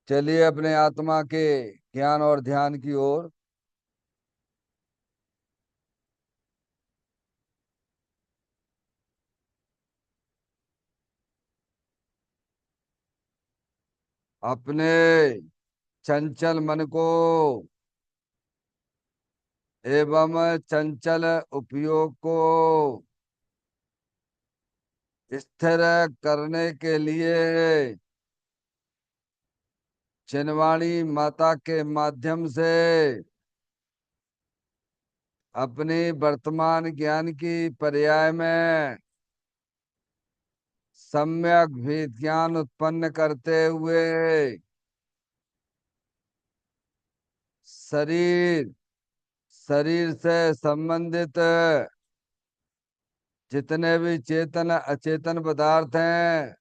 चलिए अपने आत्मा के ज्ञान और ध्यान की ओर। अपने चंचल मन को एवं चंचल उपयोग को स्थिर करने के लिए चिन्वाणी माता के माध्यम से अपनी वर्तमान ज्ञान की पर्याय में सम्यक भी ज्ञान उत्पन्न करते हुए शरीर शरीर से संबंधित जितने भी चेतन अचेतन पदार्थ हैं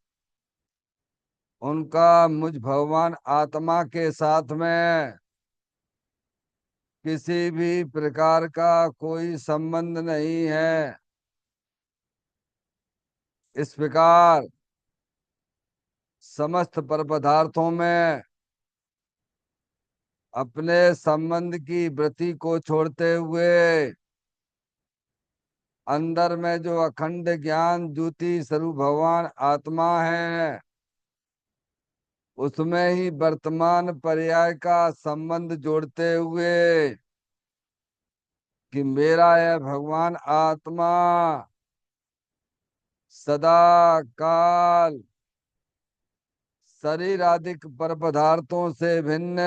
उनका मुझ भगवान आत्मा के साथ में किसी भी प्रकार का कोई संबंध नहीं है। इस प्रकार समस्त पर पदार्थों में अपने संबंध की वृत्ति को छोड़ते हुए अंदर में जो अखंड ज्ञान ज्योति स्वरूप भगवान आत्मा है उसमें ही वर्तमान पर्याय का संबंध जोड़ते हुए कि मेरा यह भगवान आत्मा सदा काल शरीर आदि पर पदार्थों से भिन्न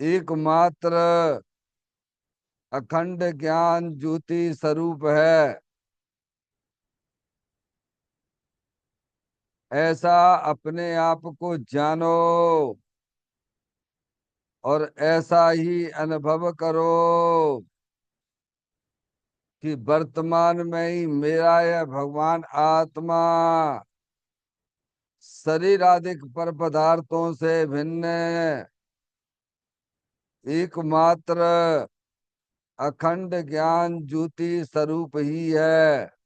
एकमात्र अखंड ज्ञान ज्योति स्वरूप है। ऐसा अपने आप को जानो और ऐसा ही अनुभव करो कि वर्तमान में ही मेरा यह भगवान आत्मा शरीर आदि पर पदार्थों से भिन्न एकमात्र अखंड ज्ञान ज्योति स्वरूप ही है।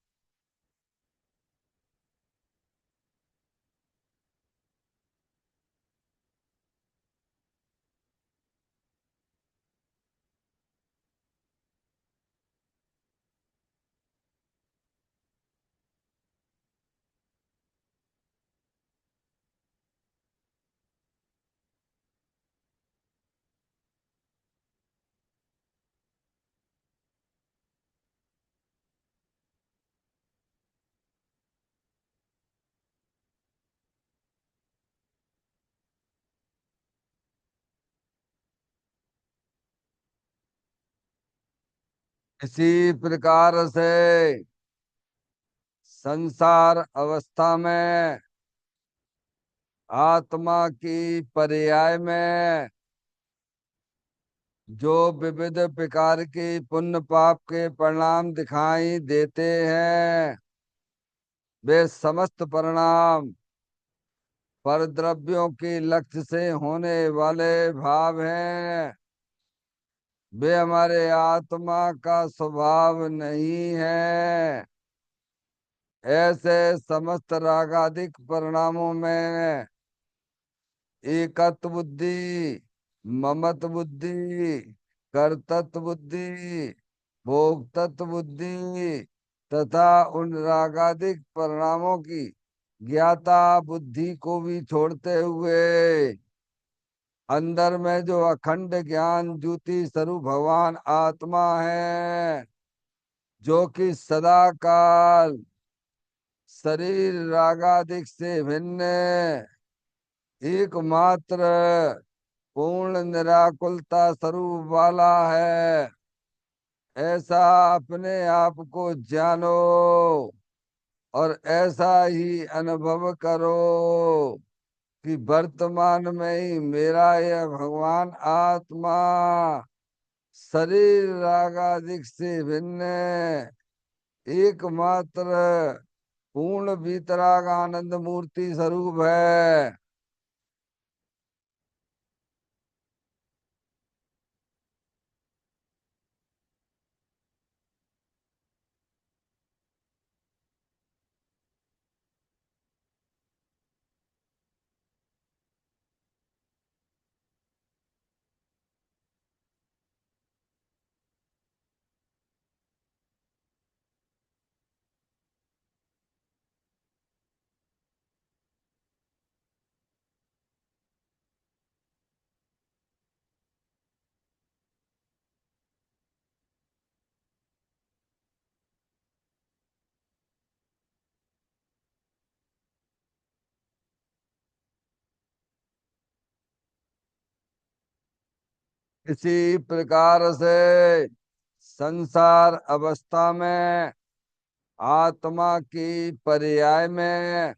इसी प्रकार से संसार अवस्था में आत्मा की पर्याय में जो विविध प्रकार के पुण्य पाप के परिणाम दिखाई देते हैं वे समस्त परिणाम पर द्रव्यों के लक्ष्य से होने वाले भाव हैं। वे हमारे आत्मा का स्वभाव नहीं है। ऐसे समस्त रागादिक परिणामों में एकत्व बुद्धि, ममत्व बुद्धि, कर्तृत्व बुद्धि, भोक्तत्व बुद्धि तथा उन रागादिक परिणामों की ज्ञाता बुद्धि को भी छोड़ते हुए अंदर में जो अखंड ज्ञान ज्योति स्वरूप भगवान आत्मा है जो कि सदा काल शरीर रागादिक से भिन्न एकमात्र पूर्ण निराकुलता स्वरूप वाला है। ऐसा अपने आप को जानो और ऐसा ही अनुभव करो कि वर्तमान में ही मेरा यह भगवान आत्मा शरीर रागादिक से भिन्न एकमात्र पूर्ण वीतराग आनंद मूर्ति स्वरूप है। इसी प्रकार से संसार अवस्था में आत्मा की पर्याय में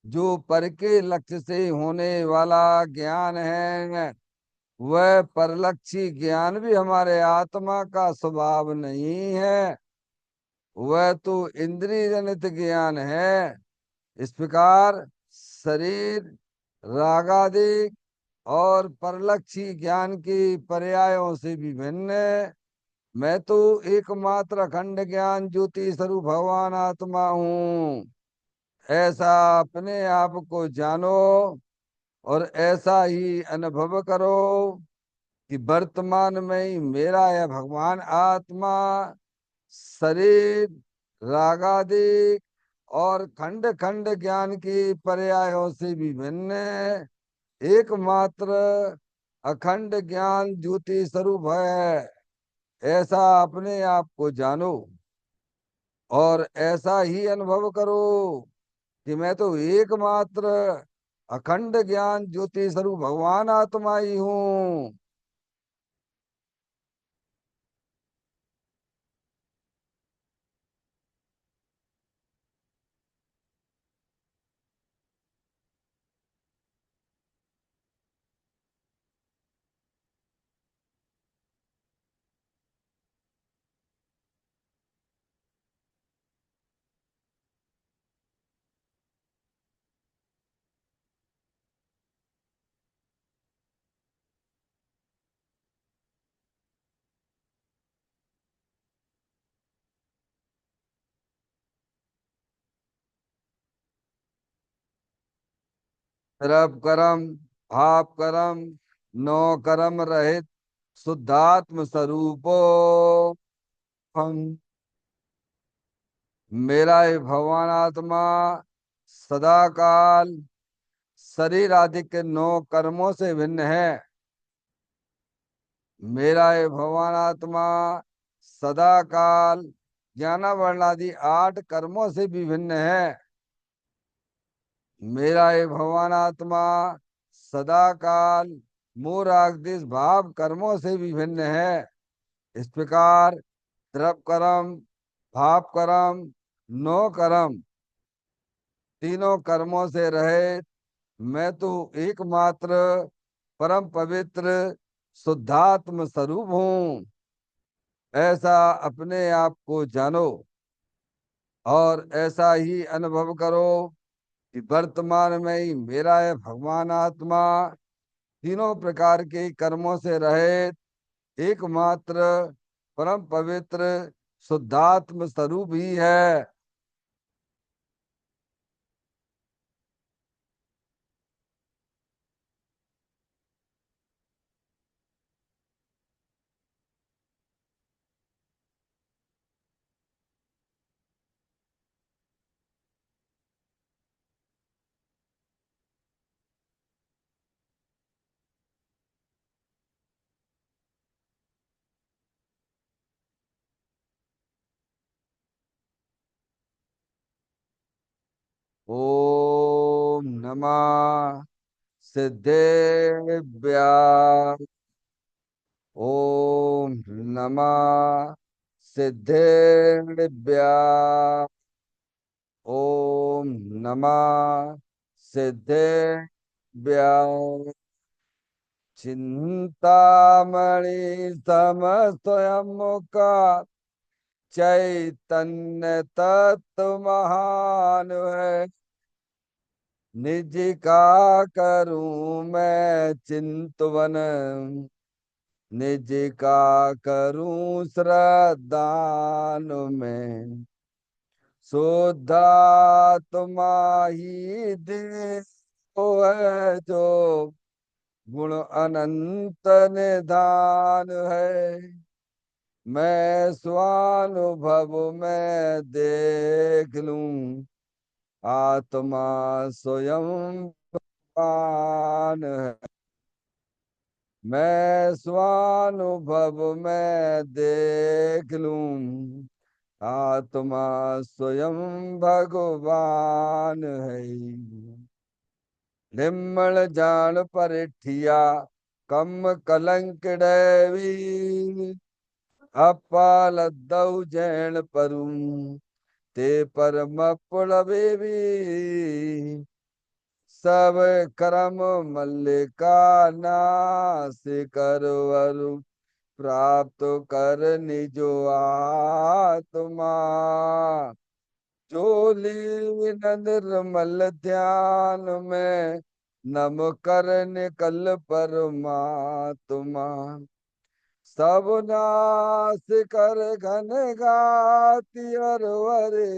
जो पर के लक्ष्य से होने वाला ज्ञान है, वह परलक्षी ज्ञान भी हमारे आत्मा का स्वभाव नहीं है। वह तो इंद्रिय जनित ज्ञान है। इस प्रकार शरीर रागादि और परलक्षी ज्ञान की पर्यायों से भी भिन्न है। मैं तो एकमात्र अखंड ज्ञान ज्योति स्वरूप भगवान आत्मा हूँ। ऐसा अपने आप को जानो और ऐसा ही अनुभव करो कि वर्तमान में ही मेरा यह भगवान आत्मा शरीर रागादि और खंड खंड ज्ञान की पर्यायों से भी भिन्न है। एकमात्र अखंड ज्ञान ज्योति स्वरूप है। ऐसा अपने आप को जानो और ऐसा ही अनुभव करो कि मैं तो एकमात्र अखंड ज्ञान ज्योति स्वरूप भगवान आत्मा ही हूँ। रब कर्म आप कर्म नो कर्म रहित शुद्धात्म स्वरूपो हम। मेरा ये भगवान आत्मा सदा काल शरीर आदि के नौ कर्मों से भिन्न है। मेरा ये भगवान आत्मा सदा काल ज्ञानावरण आदि 8 कर्मों से भी भिन्न है। मेरा ये भगवान आत्मा सदा काल मोह राग द्वेष भाव कर्मों से भी भिन्न है। इस प्रकार द्रव कर्म भाव कर्म नो कर्म तीनों कर्मों से रहे मैं तो एकमात्र परम पवित्र शुद्धात्म स्वरूप हूँ। ऐसा अपने आप को जानो और ऐसा ही अनुभव करो कि वर्तमान में ही मेरा है भगवान आत्मा तीनों प्रकार के कर्मों से रहित एकमात्र परम पवित्र शुद्धात्म स्वरूप ही है। ओम नमः सिद्धेभ्य। ओम नमः सिद्धेभ्य। ओम नमः सिद्धेभ्य। चिंतामणि समस्वयं का चैतन्य तत्व महान है। निज का करूं मैं चिंतवन निज का करूं श्रद्धान में। शुद्धात्मा ही दे है जो गुण अनंत निधान है। मैं स्वानुभव में देख लूं आत्मा स्वयं पान है। मैं स्वानुभव में देख लूं आत्मा स्वयं भगवान है। निम्मल जान परिठिया कम कलंक दैवी अपालद्दौ जैन परुम ते परम पुलबे भी सब करम मल्लिका नाश करवरु प्राप्त कर निजो आत्मा जो लीन निर्मल ध्यान में नम कर निकल परमात्मा सब नाश कर घन गाति अरवरे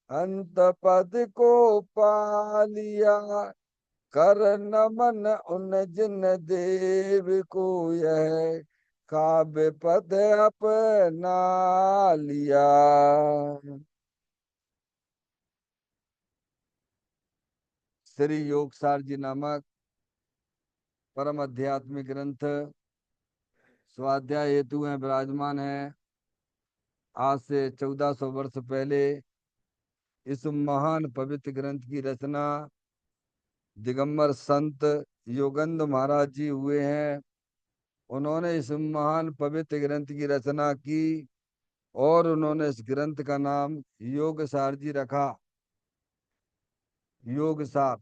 अंत पद को पालिया कर नमन उन जिन देव को यह काव्य पद अपना लिया। श्री योगसार जी नामक परम आध्यात्मिक ग्रंथ स्वाध्याय हेतु में विराजमान है। आज से 1400 वर्ष पहले इस महान पवित्र ग्रंथ की रचना दिगंबर संत योगंद महाराज जी हुए हैं। उन्होंने इस महान पवित्र ग्रंथ की रचना की और उन्होंने इस ग्रंथ का नाम योगसार जी रखा। योगसार,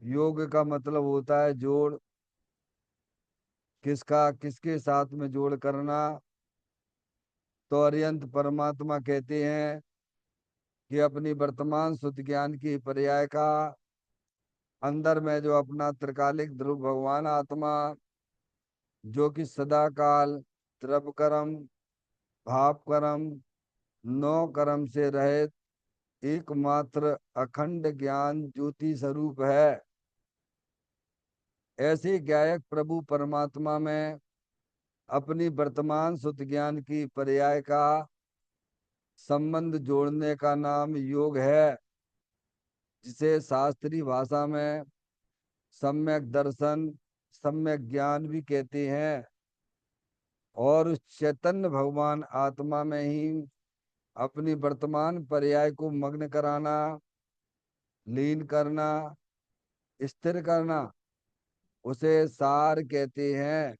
योग का मतलब होता है जोड़, किसका किसके साथ में जोड़ करना। तो अरिहंत परमात्मा कहते हैं कि अपनी वर्तमान शुद्ध ज्ञान की पर्याय का अंदर में जो अपना त्रिकालिक ध्रुव भगवान आत्मा जो कि सदा काल द्रव कर्म भाव कर्म नौ कर्म से रहित एकमात्र अखंड ज्ञान ज्योति स्वरूप है। ऐसे गायक प्रभु परमात्मा में अपनी वर्तमान शुद्ध ज्ञान की पर्याय का संबंध जोड़ने का नाम योग है, जिसे शास्त्रीय भाषा में सम्यक दर्शन सम्यक ज्ञान भी कहते हैं। और उस चैतन्य भगवान आत्मा में ही अपनी वर्तमान पर्याय को मग्न कराना, लीन करना, स्थिर करना, उसे सार कहते हैं,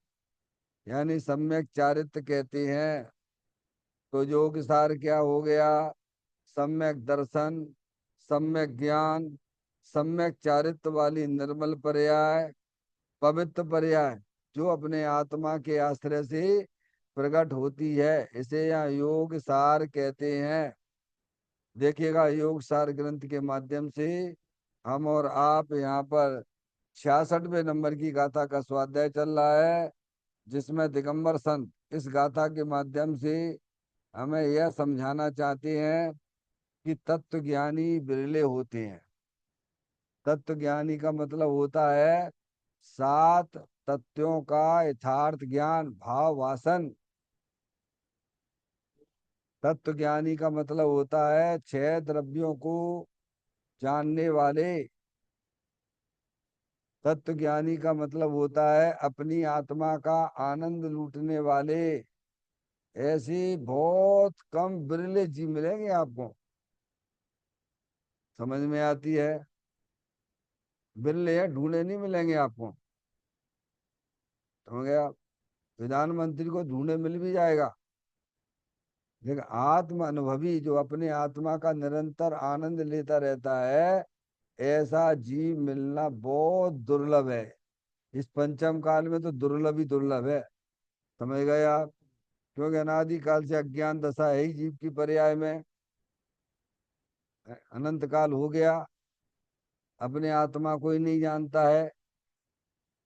यानी सम्यक चारित्र कहते हैं। तो योग सार क्या हो गया? सम्यक दर्शन, सम्यक ज्ञान, सम्यक चारित्र वाली निर्मल पर्याय, पवित्र पर्याय जो अपने आत्मा के आश्रय से प्रकट होती है, इसे यहाँ योग सार कहते हैं। देखिएगा, योग सार ग्रंथ के माध्यम से हम और आप यहाँ पर 66वें नंबर की गाथा का स्वाध्याय चल रहा है, जिसमें दिगंबर संत इस गाथा के माध्यम से हमें यह समझाना चाहते हैं कि तत्व ज्ञानी बिरले होते हैं। तत्व ज्ञानी का मतलब होता है 7 तत्वों का यथार्थ ज्ञान भाव वासन। तत्व ज्ञानी का मतलब होता है 6 द्रव्यों को जानने वाले। तत्व ज्ञानी का मतलब होता है अपनी आत्मा का आनंद लूटने वाले। ऐसी बहुत कम बिरले जीव मिलेंगे आपको, समझ में आती है? बिरले हैं, ढूंढे नहीं मिलेंगे आपको। समझ गया? प्रधानमंत्री को ढूंढे मिल भी जाएगा, लेकिन आत्म अनुभवी जो अपने आत्मा का निरंतर आनंद लेता रहता है, ऐसा जीव मिलना बहुत दुर्लभ है। इस पंचम काल में तो दुर्लभ ही दुर्लभ है। समझ गए आप? क्योंकि अनादि काल से अज्ञान दशा है ही जीव की पर्याय में। अनंत काल हो गया, अपने आत्मा को ही नहीं जानता है।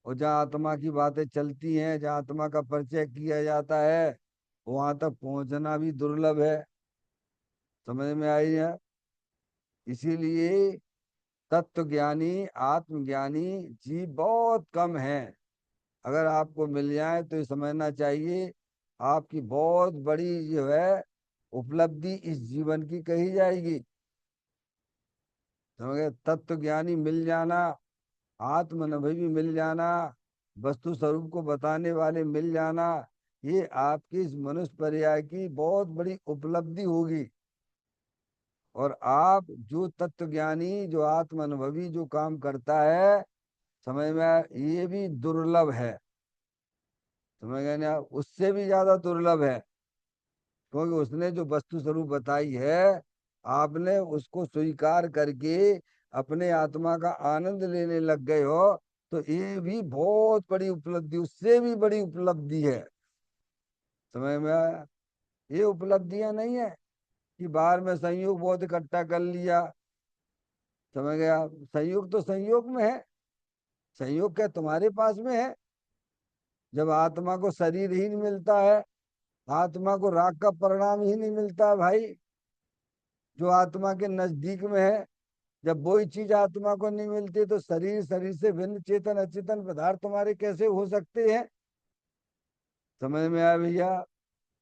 और जहाँ आत्मा की बातें चलती हैं, जहाँ आत्मा का परिचय किया जाता है, वहां तक पहुंचना भी दुर्लभ है। समझ में आई है? इसीलिए तत्व ज्ञानी आत्मज्ञानी जीव बहुत कम है। अगर आपको मिल जाए तो ये समझना चाहिए आपकी बहुत बड़ी जो है उपलब्धि इस जीवन की कही जाएगी। समझ गए? तत्व ज्ञानी मिल जाना, आत्म अनुभवी मिल जाना, वस्तु स्वरूप को बताने वाले मिल जाना, ये आपकी इस मनुष्य पर्याय की बहुत बड़ी उपलब्धि होगी। और आप जो तत्व ज्ञानी जो आत्म अनुभवी जो काम करता है, समझ में आया? ये भी दुर्लभ है। समझ गए ना? उससे भी ज्यादा दुर्लभ है, क्योंकि उसने जो वस्तु स्वरूप बताई है, आपने उसको स्वीकार करके अपने आत्मा का आनंद लेने लग गए हो, तो ये भी बहुत बड़ी उपलब्धि, उससे भी बड़ी उपलब्धि है। समझ में आया? ये उपलब्धियां नहीं है कि बाहर में संयोग बहुत इकट्ठा कर लिया। समझ गया? संयोग तो संयोग में है। संयोग क्या तुम्हारे पास में है? जब आत्मा को शरीर ही नहीं मिलता है, आत्मा को राग का परिणाम ही नहीं मिलता है भाई, जो आत्मा के नजदीक में है। जब वही चीज आत्मा को नहीं मिलती, तो शरीर, शरीर से भिन्न चेतन अचेतन पदार्थ तुम्हारे कैसे हो सकते हैं? समझ में आया भैया?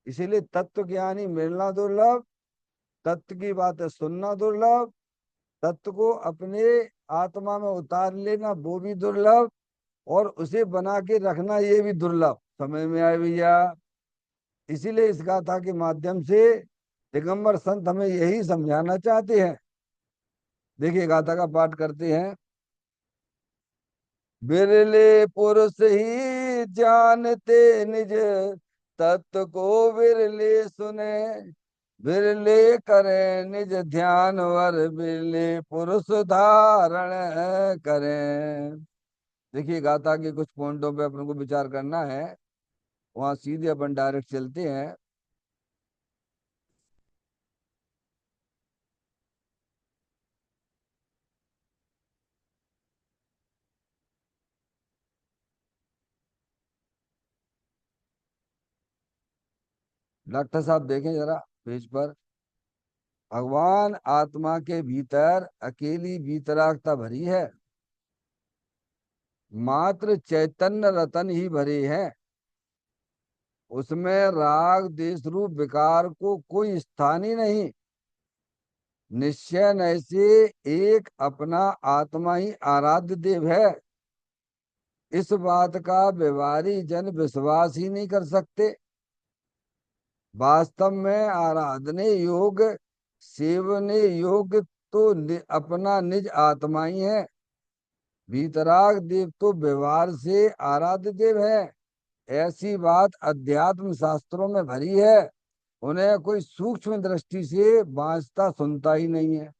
इसीलिए तत्व ज्ञानी मिलना दुर्लभ, तत्व की बातें सुनना दुर्लभ, तत्व को अपने आत्मा में उतार लेना वो भी दुर्लभ, और उसे बना के रखना ये भी दुर्लभ। समझ में आया भैया? इसीलिए इस गाथा के माध्यम से दिगंबर संत हमें यही समझाना चाहते हैं। देखिए गाथा का पाठ करते हैं। बिरले पुरुष ही जानते निज तत्व को, बिरले सुने बिरले करें निज ध्यान वर, बिरले पुरुष धारण करें। देखिए गाथा के कुछ पॉइंटों पे अपन को विचार करना है, वहां सीधे अपन डायरेक्ट चलते हैं। डॉक्टर साहब देखें जरा पेज पर। भगवान आत्मा के भीतर अकेली वीतरागता भरी है, मात्र चैतन्य रतन ही भरे हैं। उसमें राग देश रूप विकार को कोई स्थान ही नहीं। निश्चय न से एक अपना आत्मा ही आराध्य देव है। इस बात का व्यवहारी जन विश्वास ही नहीं कर सकते। वास्तव में आराधने योग, सेवने योग तो अपना निज आत्मा ही है। वीतराग देव तो व्यवहार से आराध्य देव है। ऐसी बात अध्यात्म शास्त्रों में भरी है। उन्हें कोई सूक्ष्म दृष्टि से बांचता सुनता ही नहीं है।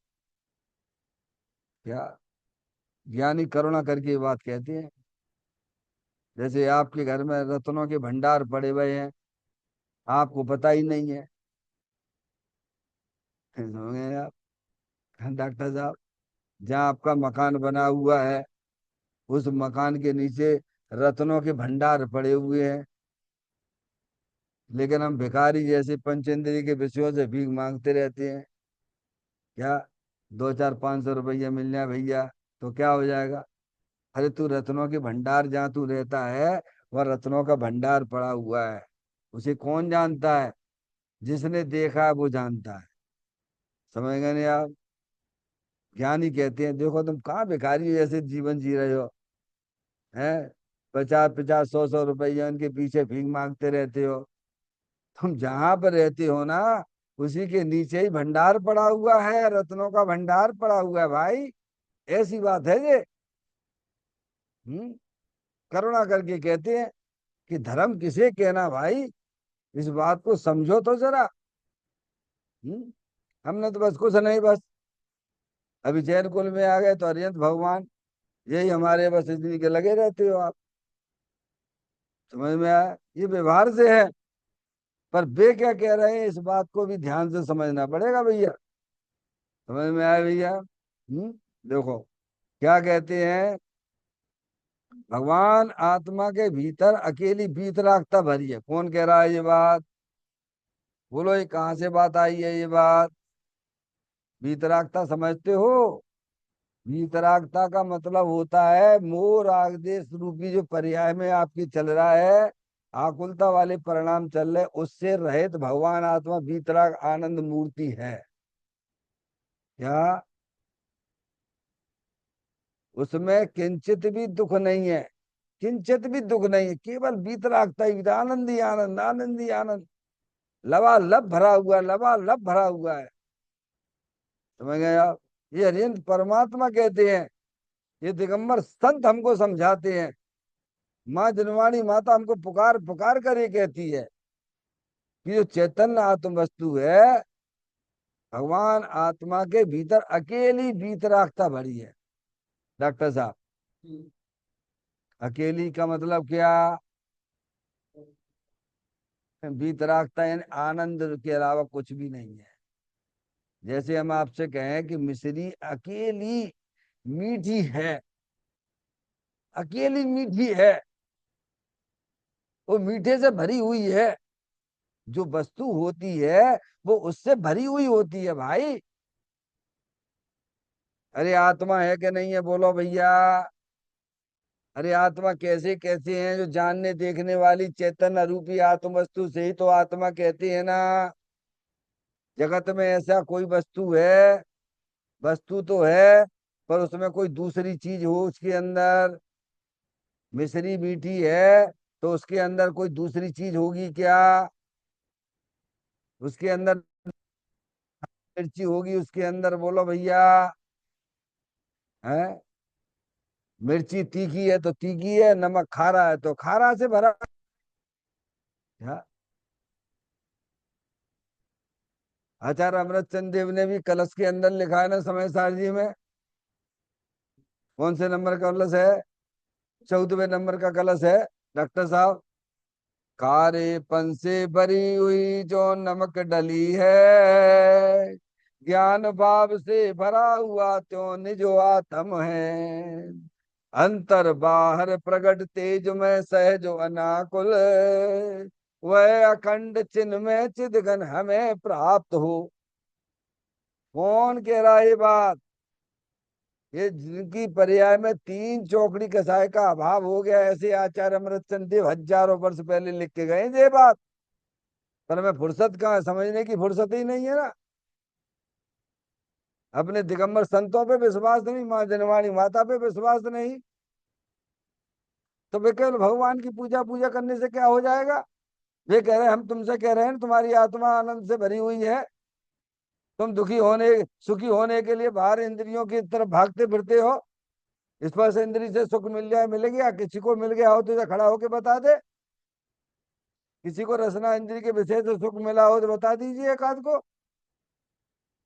क्या ज्ञानी करुणा करके ये बात कहते हैं। जैसे आपके घर में रत्नों के भंडार पड़े हुए हैं, आपको पता ही नहीं है। समझे आप? डॉक्टर साहब, जहाँ आपका मकान बना हुआ है, उस मकान के नीचे रत्नों के भंडार पड़े हुए हैं, लेकिन हम भिखारी जैसे पंचेंद्रिय के विषयों से भीख मांगते रहते हैं। क्या 200-400-500 रुपया मिल जाए भैया तो क्या हो जाएगा? अरे तू रत्नों के भंडार जहाँ तू रहता है, वह रत्नों का भंडार पड़ा हुआ है। उसे कौन जानता है? जिसने देखा है वो जानता है। समझ गए नहीं आप? ज्ञानी कहते हैं देखो तुम कहाँ भिखारी जैसे जीवन जी रहे हो, हैं? 50-50, 100-100 रुपया उनके पीछे भीख मांगते रहते हो। तुम जहां पर रहते हो ना, उसी के नीचे ही भंडार पड़ा हुआ है, रत्नों का भंडार पड़ा हुआ है भाई। ऐसी बात है ये। हम्म करुणा करके कहते हैं कि धर्म किसे कहना भाई, इस बात को समझो तो जरा। हम्म हमने तो बस कुछ नहीं, बस अभी जैन कुल में आ गए तो अरिहंत भगवान, यही हमारे बस इतनी के लगे रहते हो आप। समझ में आया? ये व्यवहार से है, पर वे क्या कह रहे हैं इस बात को भी ध्यान से समझना पड़ेगा भैया। समझ में आया भैया? देखो क्या कहते हैं। भगवान आत्मा के भीतर अकेली वीतरागता भरी है। कौन कह रहा है ये बात? बोलो ये कहाँ से बात आई है ये बात? वीतरागता समझते हो? वीतरागता का मतलब होता है मोह राग देश रूपी जो पर्याय में आपकी चल रहा है, आकुलता वाले परिणाम चल रहे, उससे रहित भगवान आत्मा वीतराग आनंद मूर्ति है। क्या उसमें किंचित भी दुख नहीं है? किंचित भी दुख नहीं है, केवल वीतरागता ही, आनंद ही आनंद, आनंद ही आनंद, लबालब भरा हुआ है, लबालब भरा हुआ है। समझ गए आप? ये हरियंत परमात्मा कहते हैं ये दिगंबर संत हमको समझाते हैं। माँ जनवाणी माता हमको पुकार पुकार कर ये कहती है कि जो चैतन्य आत्म वस्तु है, भगवान आत्मा के भीतर अकेली वीतरागता भरी है। डॉक्टर साहब, अकेली का मतलब क्या? वीतरागता यानी आनंद के अलावा कुछ भी नहीं है। जैसे हम आपसे कहें कि मिश्री अकेली मीठी है, अकेली मीठी है, वो मीठे से भरी हुई है। जो वस्तु होती है वो उससे भरी हुई होती है भाई। अरे आत्मा है कि नहीं है, बोलो भैया। अरे आत्मा कैसे कैसे है? जो जानने देखने वाली चैतन्य रूपी आत्म वस्तु से ही तो आत्मा कहते हैं ना। जगत में ऐसा कोई वस्तु है? वस्तु तो है, पर उसमें कोई दूसरी चीज हो उसके अंदर। मिश्री मीठी है तो उसके अंदर कोई दूसरी चीज होगी क्या? उसके अंदर मिर्ची होगी उसके अंदर, बोलो भैया। है? मिर्ची तीखी है तो तीखी है, नमक खारा है तो खारा से भरा। हाँ? आचार्य अमृतचंद देव ने भी कलश के अंदर लिखा है ना, समय सारजी में। कौन से नंबर का कलश है? 14वें नंबर का कलश है डॉक्टर साहब। कारेपन से भरी हुई जो नमक डली है, ज्ञान भाव से भरा हुआ त्यों निज आत्म है। अंतर बाहर प्रगट तेज में सहज अनाकुल, वह अखंड चिन्ह में चिदघन हमें प्राप्त हो। कौन कह रहा है ये बात? ये जिनकी पर्याय में तीन चौकड़ी कसाय का अभाव हो गया, ऐसे आचार्य अमृतचंद देव हजारों वर्ष पहले लिख के गए ये बात। पर हमें फुर्सत कहाँ है, समझने की फुर्सत ही नहीं है ना। अपने दिगंबर संतों पे विश्वास नहीं, माँ जनवाणी माता पे विश्वास नहीं, तो वे केवल भगवान की पूजा पूजा करने से क्या हो जाएगा? वे कह रहे हैं, हम तुमसे कह रहे हैं तुम्हारी आत्मा आनंद से भरी हुई है, तुम दुखी होने सुखी होने के लिए बाहर इंद्रियों की तरफ भागते फिरते हो। स्पर्श इंद्री से सुख मिल जाए मिल गया, किसी को मिल गया हो तो इसे खड़ा होके बता दे। किसी को रसना इंद्री के विषय से सुख मिला हो तो बता दीजिए एक आध को।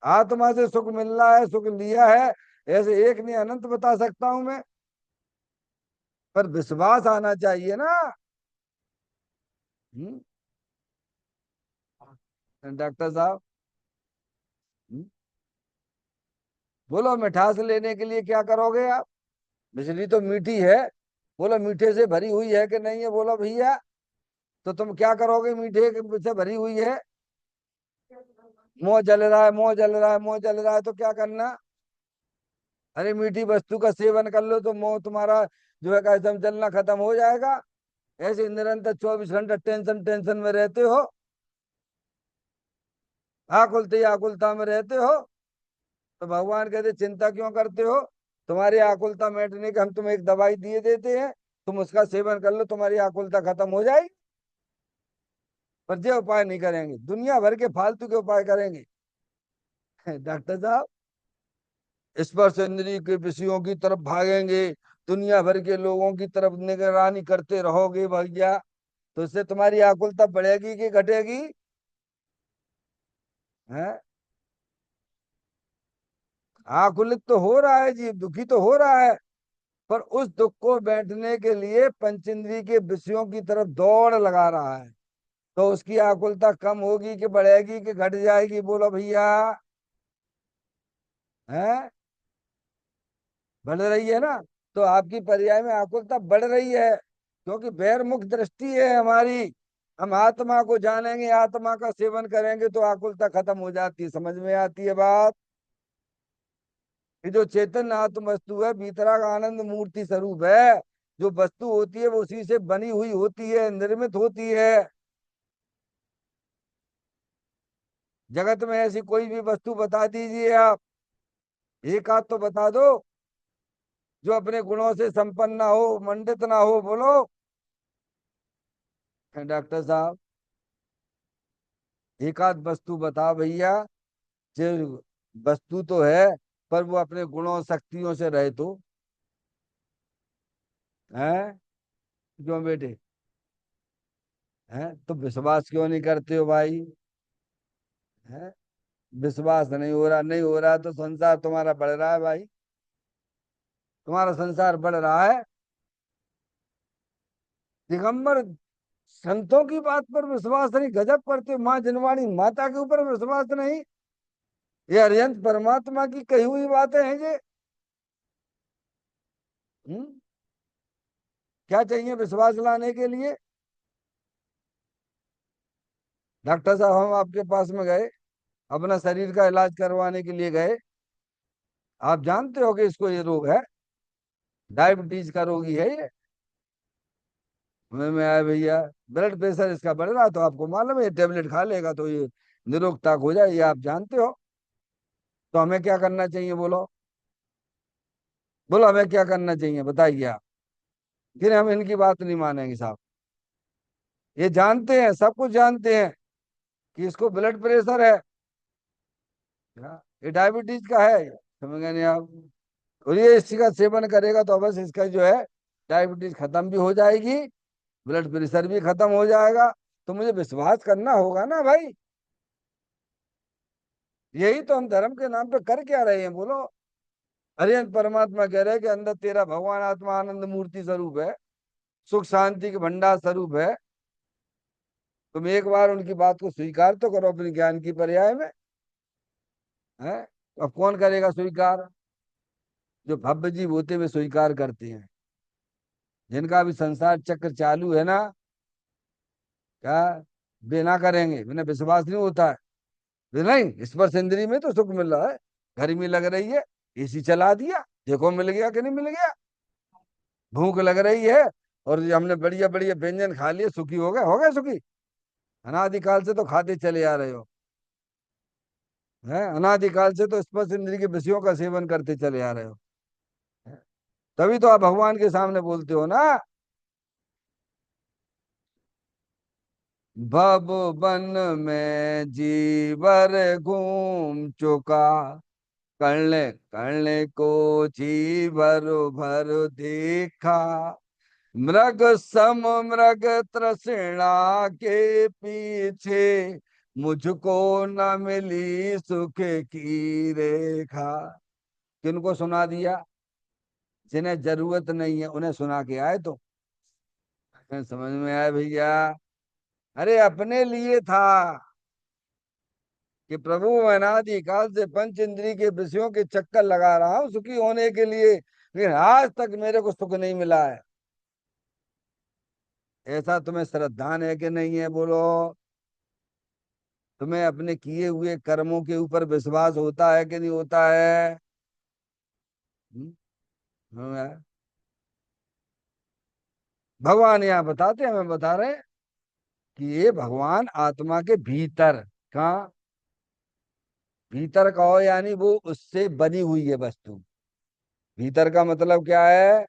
आत्मा से सुख मिल रहा है, सुख लिया है, ऐसे एक नहीं अनंत बता सकता हूं मैं। पर विश्वास आना चाहिए ना। हम्म, डॉक्टर साहब। हम्म, बोलो मिठास लेने के लिए क्या करोगे आप? मिश्री तो मीठी है, बोलो मीठे से भरी हुई है कि नहीं है, बोलो भैया। तो तुम क्या करोगे? मीठे से भरी हुई है, मुंह जल रहा है, मुंह जल रहा है, मुंह जल रहा है, तो क्या करना? अरे मीठी वस्तु का सेवन कर लो तो मुंह तुम्हारा जो है एकदम जलना खत्म हो जाएगा। ऐसे निरंतर 24 घंटा टेंशन टेंशन में रहते हो, आकुलते आकुलता में रहते हो। तो भगवान कहते चिंता क्यों करते हो? तुम्हारी आकुलता मिटने की हम तुम्हें एक दवाई दिए देते हैं, तुम उसका सेवन कर लो, तुम्हारी आकुलता खत्म हो जाएगी। पर ये उपाय नहीं करेंगे, दुनिया भर के फालतू के उपाय करेंगे। डॉक्टर साहब, स्पर्श इंद्रिय के विषयों की तरफ भागेंगे, दुनिया भर के लोगों की तरफ निगरानी करते रहोगे भैया, तो इससे तुम्हारी आकुलता बढ़ेगी कि घटेगी? है? आकुलित तो हो रहा है जीव, दुखी तो हो रहा है, पर उस दुख को बैठने के लिए पंचेंद्रिय के विषयों की तरफ दौड़ लगा रहा है। तो उसकी आकुलता कम होगी कि बढ़ेगी कि घट जाएगी, बोलो भैया। है? बढ़ रही है ना। तो आपकी पर्याय में आकुलता बढ़ रही है, क्योंकि बहिर्मुख दृष्टि है हमारी। हम आत्मा को जानेंगे, आत्मा का सेवन करेंगे तो आकुलता खत्म हो जाती है, समझ में आती है बात। ये जो चेतन आत्म वस्तु है, भीतरा का आनंद मूर्ति स्वरूप है। जो वस्तु होती है वो उसी से बनी हुई होती है, निर्मित होती है। जगत में ऐसी कोई भी वस्तु बता दीजिए आप, एक आध तो बता दो, जो अपने गुणों से संपन्न ना हो, मंडित ना हो, बोलो। डॉक्टर साहब, एक आध वस्तु बता भैया, जो वस्तु तो है पर वो अपने गुणों शक्तियों से रहे तो। हैं? क्यों बेटे? हैं तो विश्वास क्यों नहीं करते हो भाई? हैं? विश्वास नहीं हो रहा, नहीं हो रहा तो संसार तुम्हारा बढ़ रहा है भाई। तुम्हारा संसार बढ़ रहा है। दिगंबर संतों की बात पर विश्वास नहीं, गजब करते हो। माँ जनवाणी माता के ऊपर विश्वास नहीं। ये अरिहंत परमात्मा की कही हुई बातें हैं ये। हम्म? क्या चाहिए विश्वास लाने के लिए? डॉक्टर साहब हम आपके पास में गए, अपना शरीर का इलाज करवाने के लिए गए। आप जानते हो कि इसको ये रोग है, डायबिटीज का रोगी है ये। में आया भैया, ब्लड प्रेशर इसका बढ़ रहा, तो आपको मालूम है ये टेबलेट खा लेगा तो ये निरोग हो जाए, ये आप जानते हो। तो हमें क्या करना चाहिए बोलो? बोलो हमें क्या करना चाहिए, बताइए आप। फिर हम इनकी बात नहीं मानेंगे साहब। ये जानते हैं, सब कुछ जानते हैं कि इसको ब्लड प्रेशर है। ये डायबिटीज का है, समझ गए नहीं आप? और ये इसका सेवन करेगा तो बस इसका जो है डायबिटीज खत्म भी हो जाएगी, ब्लड प्रेशर भी खत्म हो जाएगा। तो मुझे विश्वास करना होगा ना भाई। यही तो हम धर्म के नाम पे कर क्या रहे हैं बोलो? अरे परमात्मा कह रहे हैं कि अंदर तेरा भगवान आत्मा आनंद मूर्ति स्वरूप है, सुख शांति के भंडार स्वरूप है। तुम एक बार उनकी बात को स्वीकार तो करो अपने ज्ञान की पर्याय में। है? अब कौन करेगा स्वीकार? जो भव्य जीव होते हुए स्वीकार करते हैं, जिनका भी संसार चक्र चालू है ना, क्या बिना करेंगे, बिना विश्वास नहीं होता है। नहीं, स्पर्श इंद्री में तो सुख मिल रहा है, गर्मी लग रही है, एसी चला दिया, देखो मिल गया कि नहीं मिल गया। भूख लग रही है और ये हमने बढ़िया बढ़िया व्यंजन खा लिए, सुखी हो गए सुखी। अनादिकाल से तो खाते चले आ रहे हो। हैं? अनादिकाल से तो स्पर्श इंद्री के विषयों का सेवन करते चले आ रहे हो। हैं? तभी तो आप भगवान के सामने बोलते हो ना। भव बन में जीवर घूम चुका, कर्ण कर्ण को जी भर भर देखा, मृग सम मृग तृष्णा के पीछे, मुझको न मिली सुख की रेखा। किनको सुना दिया? जिन्हें जरूरत नहीं है उन्हें सुना के आए तो। समझ में आया भैया? अरे अपने लिए था कि प्रभु मैं अनादि काल से पंच इंद्री के विषयों के चक्कर लगा रहा हूं सुखी होने के लिए, लेकिन आज तक मेरे को सुख नहीं मिला है। ऐसा तुम्हें श्रद्धान है कि नहीं है बोलो? तुम्हें अपने किए हुए कर्मों के ऊपर विश्वास होता है कि नहीं होता है? हम्म? हाँ, भगवान यहाँ बताते हैं, हमें बता रहे हैं कि ये भगवान आत्मा के भीतर, कहाँ? भीतर का हो यानी वो उससे बनी हुई है वस्तु। भीतर का मतलब क्या है?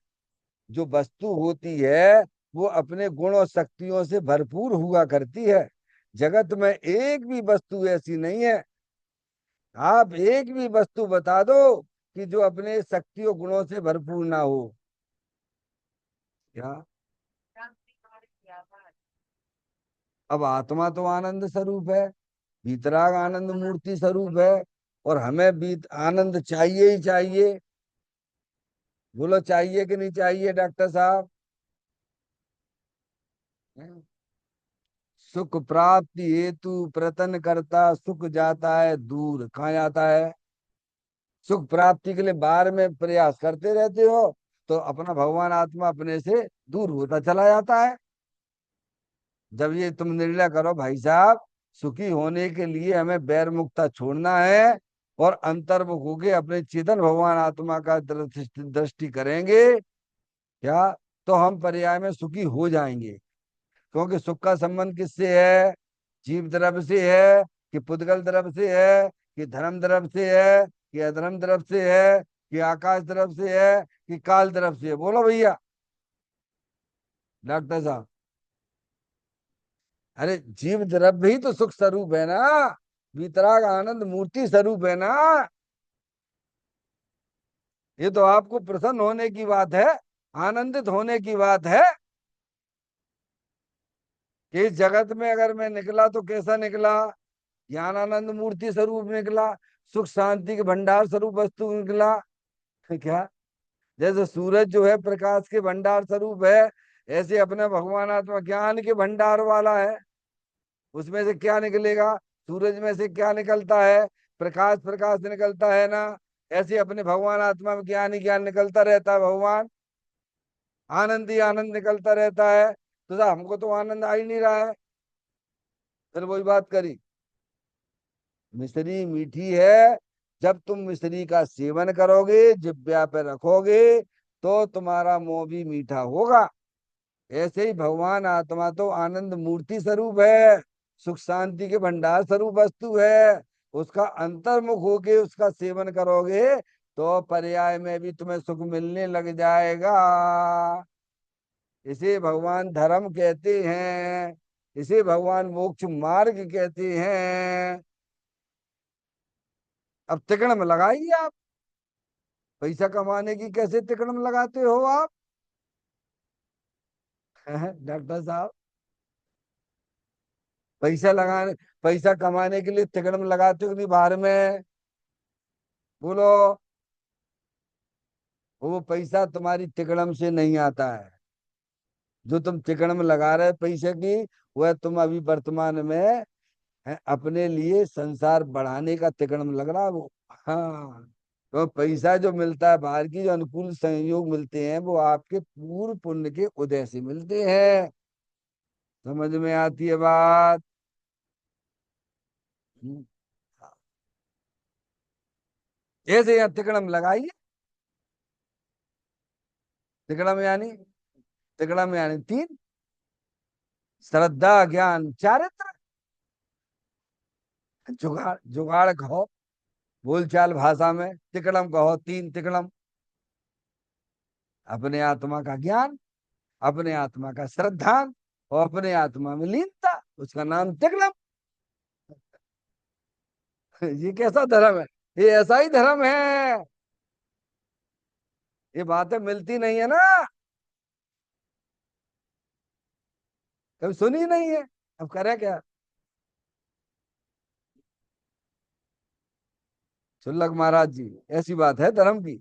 जो वस्तु होती है वो अपने गुण और शक्तियों से भरपूर हुआ करती है। जगत में एक भी वस्तु ऐसी नहीं है, आप एक भी वस्तु बता दो कि जो अपने शक्तियों गुणों से भरपूर ना हो। क्या? अब आत्मा तो आनंद स्वरूप है, भीतराग आनंद मूर्ति स्वरूप है, और हमें भी आनंद चाहिए ही चाहिए। बोलो चाहिए कि नहीं चाहिए डॉक्टर साहब? हैं? सुख प्राप्ति हेतु प्रतन करता, सुख जाता है दूर, कहाँ जाता है? सुख प्राप्ति के लिए बाहर में प्रयास करते रहते हो तो अपना भगवान आत्मा अपने से दूर होता चला जाता है। जब ये तुम निर्णय करो भाई साहब, सुखी होने के लिए हमें बैर मुक्ता छोड़ना है और अंतर्मुख होके अपने चेतन भगवान आत्मा का दृष्टि दृष्टि करेंगे, क्या, तो हम पर्याय में सुखी हो जाएंगे। क्योंकि सुख का संबंध किससे है? जीव तरफ से है कि पुद्गल तरफ से है कि धर्म तरफ से है कि अधर्म तरफ से है कि आकाश तरफ से है कि काल तरफ से है? बोलो भैया डॉक्टर साहब। अरे जीव तरफ भी तो सुख स्वरूप है ना, वितराग आनंद मूर्ति स्वरूप है ना। ये तो आपको प्रसन्न होने की बात है। आनंदित होने की बात है कि इस जगत में अगर मैं निकला तो कैसा निकला? ज्ञानानंद मूर्ति स्वरूप निकला, सुख शांति के भंडार स्वरूप वस्तु निकला। क्या? जैसे सूरज जो है प्रकाश के भंडार स्वरूप है, ऐसे अपना भगवान आत्मा ज्ञान के भंडार वाला है। उसमें से क्या निकलेगा? सूरज में से क्या निकलता है? प्रकाश, प्रकाश निकलता है ना। ऐसे अपने भगवान आत्मा में ज्ञान ही ज्ञान निकलता रहता है। भगवान आनंद ही आनंद निकलता रहता है। तो साहब हमको तो आनंद आ ही नहीं रहा है। फिर वही बात करी, मिश्री मीठी है। जब तुम मिश्री का सेवन करोगे, जिब्या पे रखोगे, तो तुम्हारा मुंह भी मीठा होगा। ऐसे ही भगवान आत्मा तो आनंद मूर्ति स्वरूप है, सुख शांति के भंडार स्वरूप वस्तु है। उसका अंतर्मुख होके उसका सेवन करोगे तो पर्याय में भी तुम्हें सुख मिलने लग जाएगा। इसे भगवान धर्म कहते हैं, इसे भगवान मोक्ष मार्ग कहते हैं। अब तिकड़म लगाइए आप। पैसा कमाने की कैसे तिकड़म लगाते हो आप? डॉक्टर साहब, पैसा लगाने, पैसा कमाने के लिए तिकड़म लगाते हो कि नहीं बाहर में? बोलो। वो पैसा तुम्हारी तिकड़म से नहीं आता है। जो तुम तिकड़म लगा रहे पैसे की, वह तुम अभी वर्तमान में अपने लिए संसार बढ़ाने का तिकड़म लग रहा है वो। हाँ। तो पैसा जो मिलता है बाहर की, जो अनुकूल संयोग मिलते हैं, वो आपके पूर्व पुण्य के उदय से मिलते हैं। समझ में आती है बात? हम्म। ऐसे यहाँ तिकड़म लगाइए। तिकड़म यानी, तिकड़म यानी तीन: श्रद्धा, ज्ञान, चारित्र। जुगाड़, जुगाड़ कहो बोलचाल भाषा में, तिकड़म कहो तीन तिकड़म: अपने आत्मा का ज्ञान, अपने आत्मा का श्रद्धान, और अपने आत्मा में लीनता, उसका नाम तिकड़म। ये कैसा धर्म है? ये ऐसा ही धर्म है। ये बातें मिलती नहीं है ना, कभी सुनी नहीं है। अब करे क्या? शुल्लक महाराज जी, ऐसी बात है धर्म की।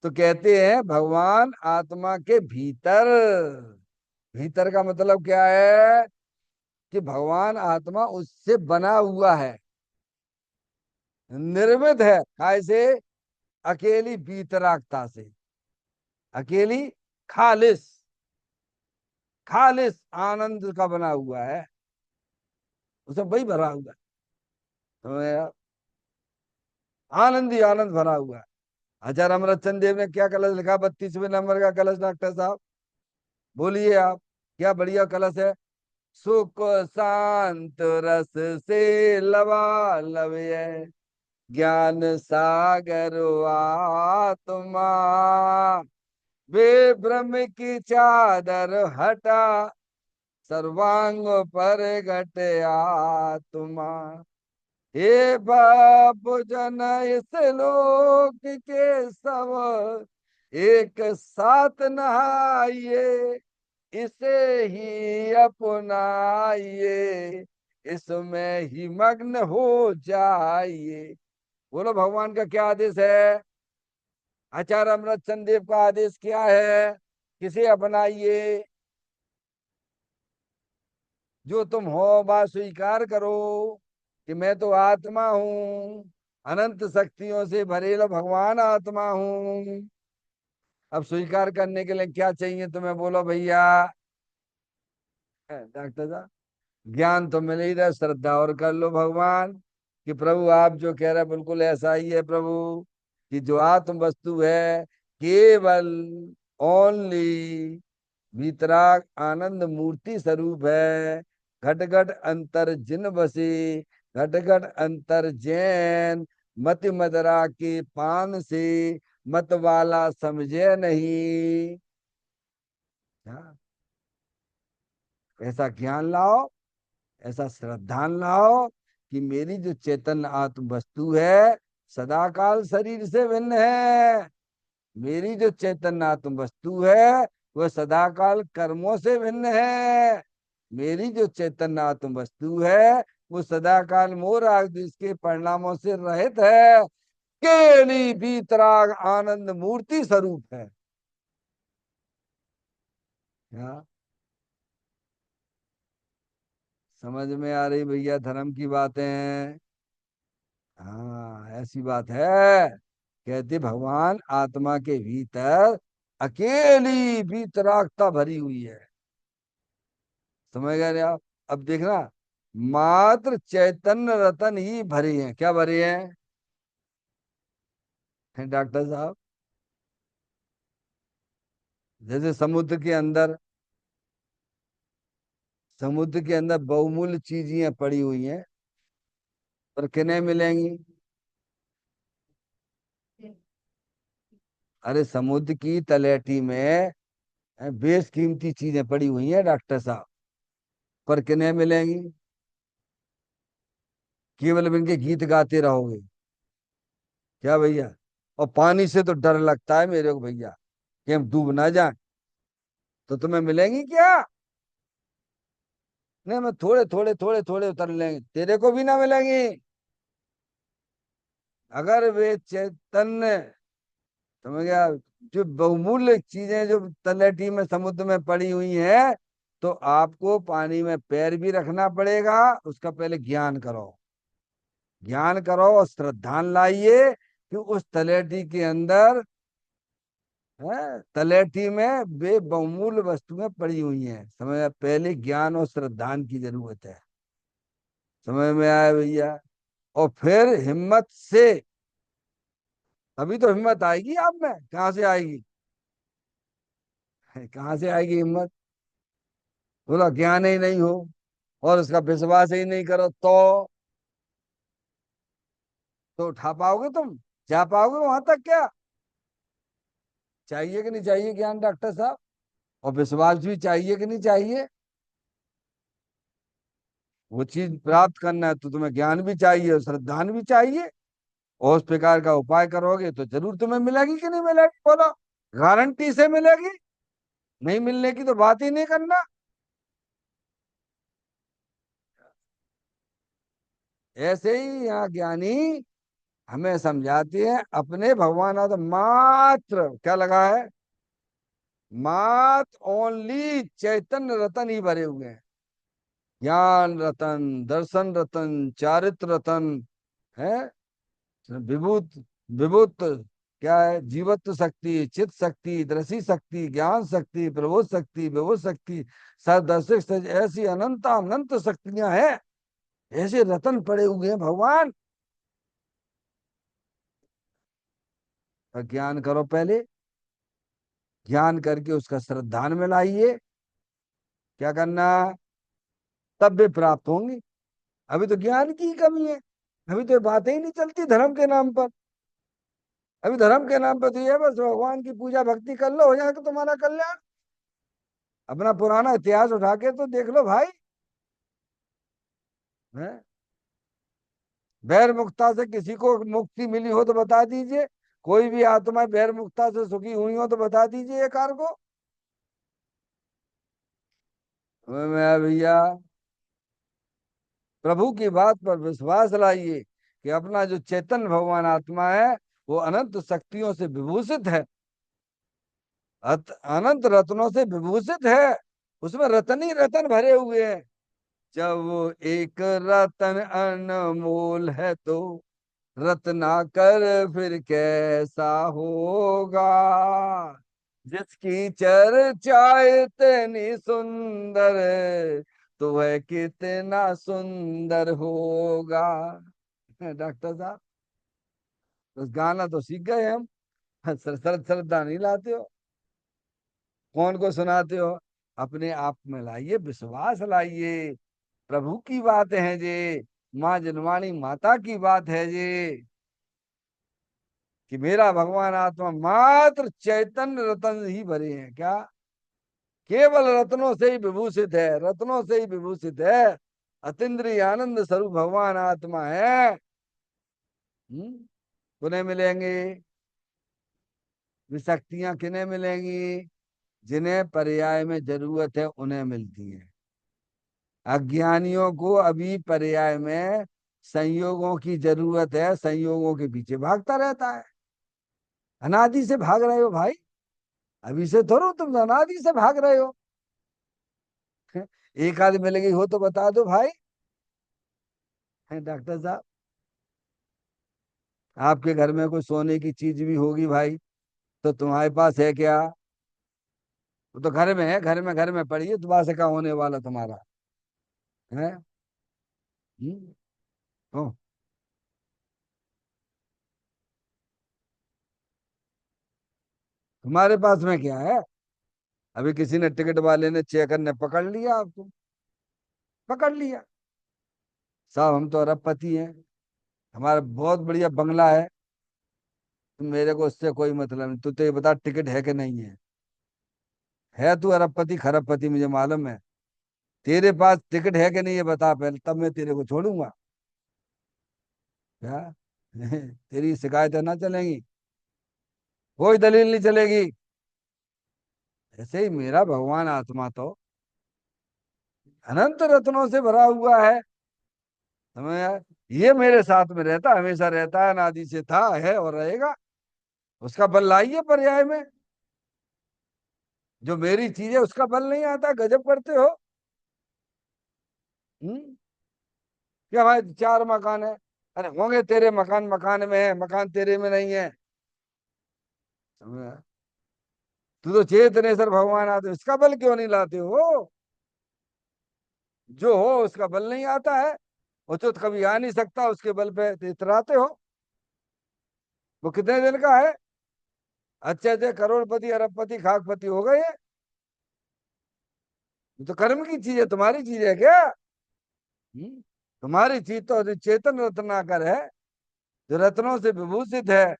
तो कहते हैं भगवान आत्मा के भीतर। भीतर का मतलब क्या है? कि भगवान आत्मा उससे बना हुआ है, निर्मित है। कैसे? अकेली बीतरागता से, अकेली खालिस, खालिस आनंद का बना हुआ है। उसमें वही भरा हुआ है। तो आनंद ही आनंद भरा हुआ है। आचार्य अमरचंद देव ने क्या कलश लिखा? 32वें नंबर का कलश डॉक्टर साहब, बोलिए आप। क्या बढ़िया कलश है! सुख शांत रस से लबालब ज्ञान सागर आत्मा, वे ब्रह्म की चादर हटा सर्वांग पर घट आत्मा। हे बाप जन इस लोक के सब एक साथ नहाइए, इसे ही अपनाइए, इसमें ही मग्न हो जाइए। बोलो भगवान का क्या आदेश है? आचार्य अमृत चंद देव का आदेश क्या है? किसे अपनाइए? जो तुम हो बात स्वीकार करो कि मैं तो आत्मा हूँ, अनंत शक्तियों से भरेलो भगवान आत्मा हूँ। अब स्वीकार करने के लिए क्या चाहिए तुम्हें? बोलो भैया। डॉक्टर साहब, ज्ञान तो मिल ही रहा, श्रद्धा और कर लो भगवान। कि प्रभु आप जो कह रहे हैं बिल्कुल ऐसा ही है प्रभु। कि जो आत्म वस्तु है, केवल ओनली वीतराग आनंद मूर्ति स्वरूप है। घट घट अंतर जिन बसे, घट घट अंतर जैन, मति मदरा के पान से मत वाला समझे नहीं। हाँ, ऐसा ज्ञान लाओ, ऐसा श्रद्धान लाओ कि मेरी जो चेतन आत्म वस्तु है सदाकाल शरीर से भिन्न है। मेरी जो चैतन्य आत्म वस्तु है वह सदाकाल कर्मों से भिन्न है। मेरी जो चैतन्य आत्म वस्तु है वो सदाकाल मोह राग द्वेष के परिणामों से रहित है। केवली बीतराग आनंद मूर्ति स्वरूप है। हाँ, समझ में आ रही भैया धर्म की बातें। हाँ, ऐसी बात है। कहते भगवान आत्मा के भीतर अकेली बीतरागता भरी हुई है। समझ गए आप? अब देखना, मात्र चैतन्य रतन ही भरे हैं। क्या भरे हैं डॉक्टर साहब? जैसे समुद्र के अंदर बहुमूल्य चीजें पड़ी हुई हैं, पर किन्हें मिलेंगी? अरे समुद्र की तलहटी में बेशकीमती चीजें पड़ी हुई हैं डॉक्टर साहब, पर किन्हें मिलेंगी? केवल इनके गीत गाते रहोगे। क्या भैया? और पानी से तो डर लगता है मेरे को भैया, कि हम डूब ना जाए। तो तुम्हें मिलेंगी क्या? नहीं, मैं थोड़े थोड़े थोड़े थोड़े उतर लेंगे, तेरे को भी ना मिलेंगी। अगर वे चैतन्य, समझ गया, जो बहुमूल्य चीजें जो तलहटी में समुद्र में पड़ी हुई हैं, तो आपको पानी में पैर भी रखना पड़ेगा। उसका पहले ज्ञान करो। ज्ञान करो और श्रद्धान लाइए कि उस तलहटी के अंदर है, तलहटी में वे बहुमूल्य वस्तुएं पड़ी हुई हैं। समझ आया? पहले ज्ञान और श्रद्धान की जरूरत है। समझ में आया भैया? और फिर हिम्मत से, अभी तो हिम्मत आएगी आप में, कहाँ से आएगी? कहाँ से आएगी हिम्मत? बोला ज्ञान ही नहीं हो और उसका विश्वास ही नहीं करो तो उठा पाओगे तुम? जा पाओगे वहां तक क्या? चाहिए कि नहीं चाहिए ज्ञान डॉक्टर साहब? और विश्वास भी चाहिए कि नहीं चाहिए? वो चीज प्राप्त करना है तो तुम्हें ज्ञान भी चाहिए और श्रद्धान भी चाहिए। और उस प्रकार का उपाय करोगे तो जरूर तुम्हें मिलेगी कि नहीं मिलेगी, बोलो? गारंटी से मिलेगी। नहीं मिलने की तो बात ही नहीं करना। ऐसे ही यहाँ ज्ञानी हमें समझाते हैं, अपने भगवान आदम मात्र क्या लगा है? मात्र ओनली चैतन्य रतन ही भरे हुए हैं। ज्ञान रतन, दर्शन रतन, चारित्र रतन है, विभूत, विभूत क्या है? जीवत्व शक्ति, चित शक्ति, दृषि शक्ति, ज्ञान शक्ति, प्रबोध शक्ति, विभूत शक्ति, सदर्शिक शक्ति, ऐसी अनंत अनंत शक्तियां हैं। ऐसे रतन पड़े हुए हैं भगवान। का ज्ञान करो पहले। ज्ञान करके उसका श्रद्धान में लाइए। क्या करना? तब वे प्राप्त होंगी। अभी तो ज्ञान की ही कमी है। अभी तो ये बातें ही नहीं चलती धर्म के नाम पर। अभी धर्म के नाम पर तो ये बस भगवान की पूजा भक्ति कर लो, हो जाएगा तुम्हारा कल्याण। अपना पुराना इतिहास उठा के तो देख लो भाई। हैं? बैर मुक्ता से किसी को मुक्ति मिली हो तो बता दीजिए। कोई भी आत्मा बैर मुक्ता से सुखी हुई हो तो बता दीजिए एक कार को। मैं भैया, प्रभु की बात पर विश्वास लाइए कि अपना जो चेतन भगवान आत्मा है वो अनंत शक्तियों से विभूषित है। अनंत रत्नों से विभूषित है। उसमें रतन ही रतन भरे हुए हैं। जब वो एक रतन अनमोल है तो रत्नाकर फिर कैसा होगा। जिसकी चर्चा इतनी सुंदर तो वह कितना सुंदर होगा। डॉक्टर साहब, उस गाना तो सीख गए हम। श्रद्धा नहीं लाते हो। कौन को सुनाते हो? अपने आप में लाइए, विश्वास लाइए। प्रभु की बात है जे, माँ जनवाणी माता की बात है जे, कि मेरा भगवान आत्मा मात्र चैतन्य रतन ही भरे हैं। क्या? केवल रत्नों से ही विभूषित है, रत्नों से ही विभूषित है। अतीन्द्रिय आनंद स्वरूप भगवान आत्मा है। हम्म? पुनः मिलेंगे। वे शक्तियां किन्हें मिलेंगी? जिन्हें पर्याय में जरूरत है उन्हें मिलती है। अज्ञानियों को अभी पर्याय में संयोगों की जरूरत है, संयोगों के पीछे भागता रहता है। अनादि से भाग रहे हो भाई, अभी से थोड़ा, तुम तो अनादि से भाग रहे हो। एक आदमी मिल गई हो तो बता दो भाई। है डॉक्टर साहब, आपके घर में कोई सोने की चीज भी होगी भाई, तो तुम्हारे पास है क्या? वो तो घर में है, घर में पड़ी है, दोबारा से क्या होने वाला तुम्हारा है? हम्म, ओ, तुम्हारे पास में क्या है? अभी किसी ने, टिकट वाले ने, चेकर ने पकड़ लिया आपको, पकड़ लिया। साहब हम तो अरबपति हैं, हमारा बहुत बढ़िया बंगला है, तुम, मेरे को उससे कोई मतलब नहीं। तू तो ये बता टिकट है कि नहीं है? है तू अरबपति खरबपति मुझे मालूम है, तेरे पास टिकट है कि नहीं, ये बता पहले, तब मैं तेरे को छोड़ूंगा। क्या? तेरी शिकायतें ना चलेंगी, कोई दलील नहीं चलेगी। ऐसे ही मेरा भगवान आत्मा तो अनंत रत्नों से भरा हुआ है। समझ आया? ये मेरे साथ में रहता, हमेशा रहता है, अनादि से था, है और रहेगा। उसका बल लाइए पर्याय में। जो मेरी चीज है उसका बल नहीं आता, गजब करते हो। हम्म क्या हमारे चार मकान है? अरे होंगे तेरे मकान, मकान में है, मकान तेरे में नहीं है। समझ आया? तू तो चेतनेश्वर भगवान आते, इसका बल क्यों नहीं लाते हो? जो हो उसका बल नहीं आता है, वो तो कभी आ नहीं सकता, उसके बल पे तो इतराते हो। वो कितने दिन का है? अच्छे अच्छे करोड़पति अरबपति खाकपति हो गए। ये तो कर्म की चीज है, तुम्हारी चीज है क्या? तुम्हारी चीज तो चेतन रत्नाकर है, जो रत्नों से विभूषित है।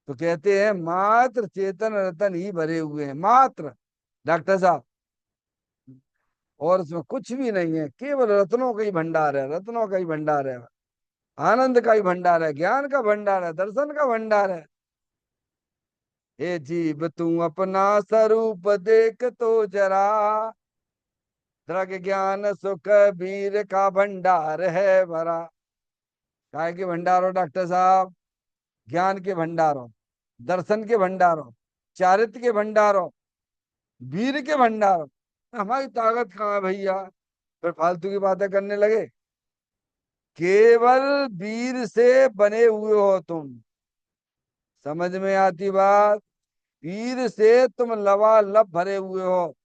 तो कहते हैं मात्र चेतन रतन ही भरे हुए हैं, मात्र। डॉक्टर साहब, और उसमें कुछ भी नहीं है, केवल रत्नों का ही भंडार है, रत्नों का ही भंडार है, आनंद का ही भंडार है, ज्ञान का भंडार है, दर्शन का भंडार है। हे जीव तू अपना स्वरूप देख तो जरा, दृग ज्ञान सुख वीर का भंडार है भरा। काय के भंडार हो डॉक्टर साहब? ज्ञान के भंडार हो, दर्शन के भंडार हो, चारित्र के भंडार हो, वीर के भंडार हो। हमारी ताकत कहाँ है भैया? फिर फालतू की बातें करने लगे। केवल वीर से बने हुए हो तुम, समझ में आती बात? वीर से तुम लबालब भरे हुए हो।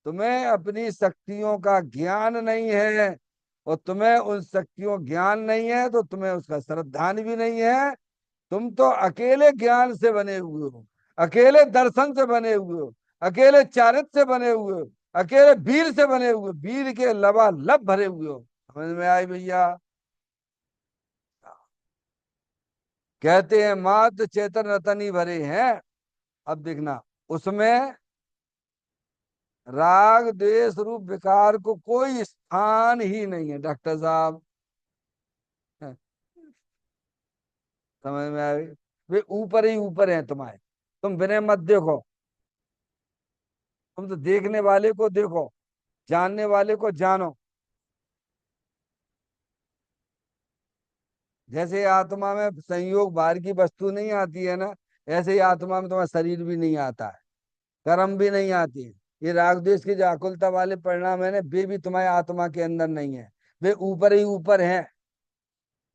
तुम्हें अपनी शक्तियों का ज्ञान नहीं है, और तुम्हें उन शक्तियों ज्ञान नहीं है तो तुम्हें उसका श्रद्धान भी नहीं है। तुम तो अकेले ज्ञान से बने हुए हो, अकेले दर्शन से बने हुए हो, अकेले चारित्र से बने हुए हो, अकेले वीर से बने हुए हो, वीर के लबालब भरे हुए हो। समझ में आई भैया? कहते हैं मात्र चेतन रतन ही भरे हैं। अब देखना, उसमें राग द्वेष रूप विकार को कोई स्थान ही नहीं है डॉक्टर साहब। समझ में आए? वे ऊपर ही ऊपर हैं तुम्हारे, तुम विनय मत देखो, तुम तो देखने वाले को देखो, जानने वाले को जानो। जैसे आत्मा में संयोग बाहर की वस्तु नहीं आती है ना, ऐसे ही आत्मा में तुम्हारा शरीर भी नहीं आता है, कर्म भी नहीं आती है। ये राग द्वेष के जो आकुलता वाले परिणाम है ना, वे भी तुम्हारे आत्मा के अंदर नहीं है, वे ऊपर ही ऊपर हैं।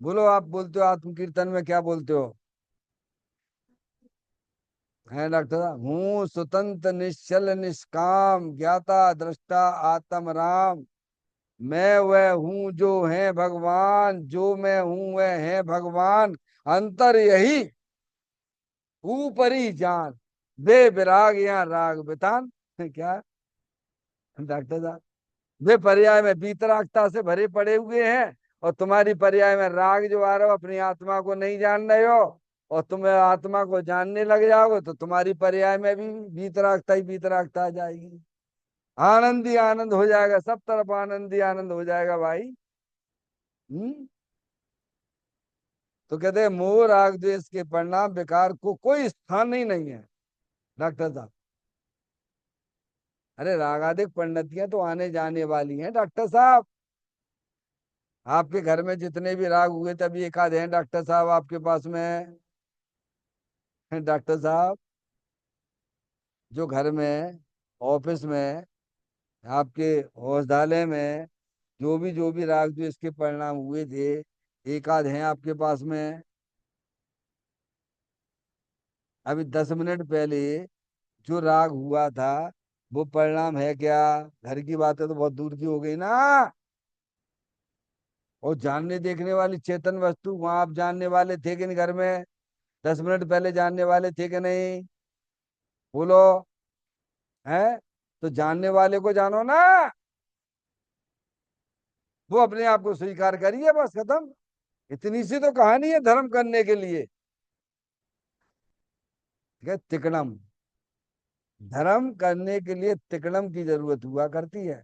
बोलो, आप बोलते हो आत्म कीर्तन में क्या बोलते हो? है डॉक्टर साहब, हूँ स्वतंत्र निश्चल निष्काम ज्ञाता दृष्टा आत्म राम। मैं वह हूँ जो है भगवान, जो मैं हूँ वह है भगवान। अंतर यही, ऊपरी जान, बे विराग या राग बितान। क्या डॉक्टर साहब? वे पर्याय में बीतरागता से भरे पड़े हुए हैं, और तुम्हारी पर्याय में राग जो आ रहा हो, अपनी आत्मा को नहीं जान रहे हो। और तुम आत्मा को जानने लग जाओगे तो तुम्हारी पर्याय में भी बीतरागता ही बीतरागता आ जाएगी। आनंद ही आनंद हो जाएगा, सब तरफ आनंद ही आनंद हो जाएगा भाई। हम्म तो कहते हैं मोह राग द्वेष के परिणाम विकार को कोई स्थान ही नहीं है। डॉक्टर साहब। अरे रागादिक परिणतियां तो आने जाने वाली हैं डॉक्टर साहब। आपके घर में जितने भी राग हुए तभी एक आधे हैं डॉक्टर साहब आपके पास में। डॉक्टर साहब, जो घर में, ऑफिस में, आपके औषधालय में, जो भी राग जो इसके परिणाम हुए थे, एक आध हैं आपके पास में। अभी 10 मिनट पहले जो राग हुआ था, वो परिणाम है क्या? घर की बातें तो बहुत दूर की हो गई ना। और जानने देखने वाली चेतन वस्तु, वहां आप जानने वाले थे कि नहीं घर में? 10 मिनट पहले जानने वाले थे कि नहीं? बोलो। है? तो जानने वाले को जानो ना। वो अपने आप को स्वीकार करिए, बस खत्म। इतनी सी तो कहानी है धर्म करने के लिए। ठीक है, तिकड़म। धर्म करने के लिए तिकड़म की जरूरत हुआ करती है।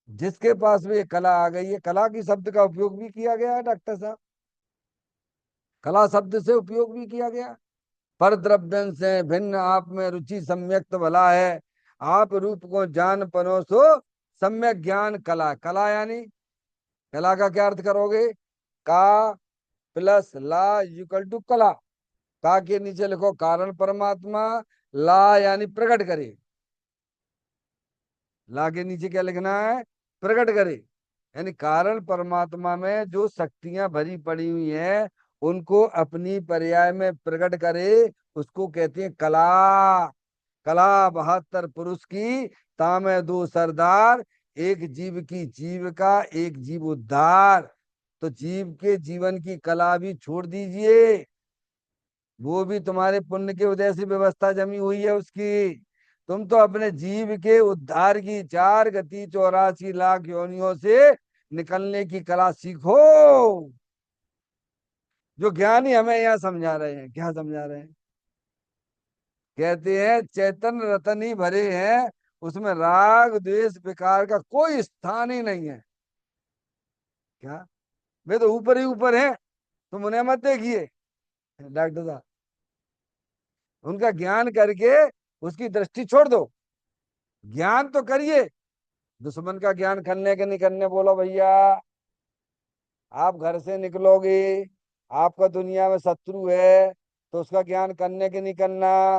जिसके पास भी ये कला आ गई है, कला की शब्द का उपयोग भी किया गया है डॉक्टर साहब। कला शब्द से उपयोग भी किया गया। पर द्रव्यन से भिन्न आप में रुचि सम्यक्त भला है। आप रूप को जान परोसो सम्यक ज्ञान कला। कला यानी, कला का क्या अर्थ करोगे? का प्लस ला इक्वल टू कला। का के नीचे लिखो कारण परमात्मा। ला यानी प्रकट करे। ला के नीचे क्या लिखना है? प्रकट करे। यानी कारण परमात्मा में जो शक्तियां भरी पड़ी हुई हैं, उनको अपनी पर्याय में प्रकट करे, उसको कहते हैं कला। कला 72 पुरुष की, तामे दो सरदार। एक जीव की जीव का, एक जीव उद्धार। तो जीव के जीवन की कला भी छोड़ दीजिए। वो भी तुम्हारे पुण्य के उदय से व्यवस्था जमी हुई है उसकी। तुम तो अपने जीव के उद्धार की 4 गति 84 लाख योनियों से निकलने की कला सीखो। जो ज्ञानी हमें यहाँ समझा रहे हैं, क्या समझा रहे हैं? कहते हैं चैतन्य रतन ही भरे हैं, उसमें राग द्वेष विकार का कोई स्थान ही नहीं है। क्या? वे तो ऊपर ही ऊपर हैं, तुम उन्हें मत देखिए डॉक्टर साहब। उनका ज्ञान करके उसकी दृष्टि छोड़ दो। ज्ञान तो करिए। दुश्मन का ज्ञान करने के नहीं करने बोलो भैया। आप घर से निकलोगे, आपका दुनिया में शत्रु है, तो उसका ज्ञान करने के नहीं करना।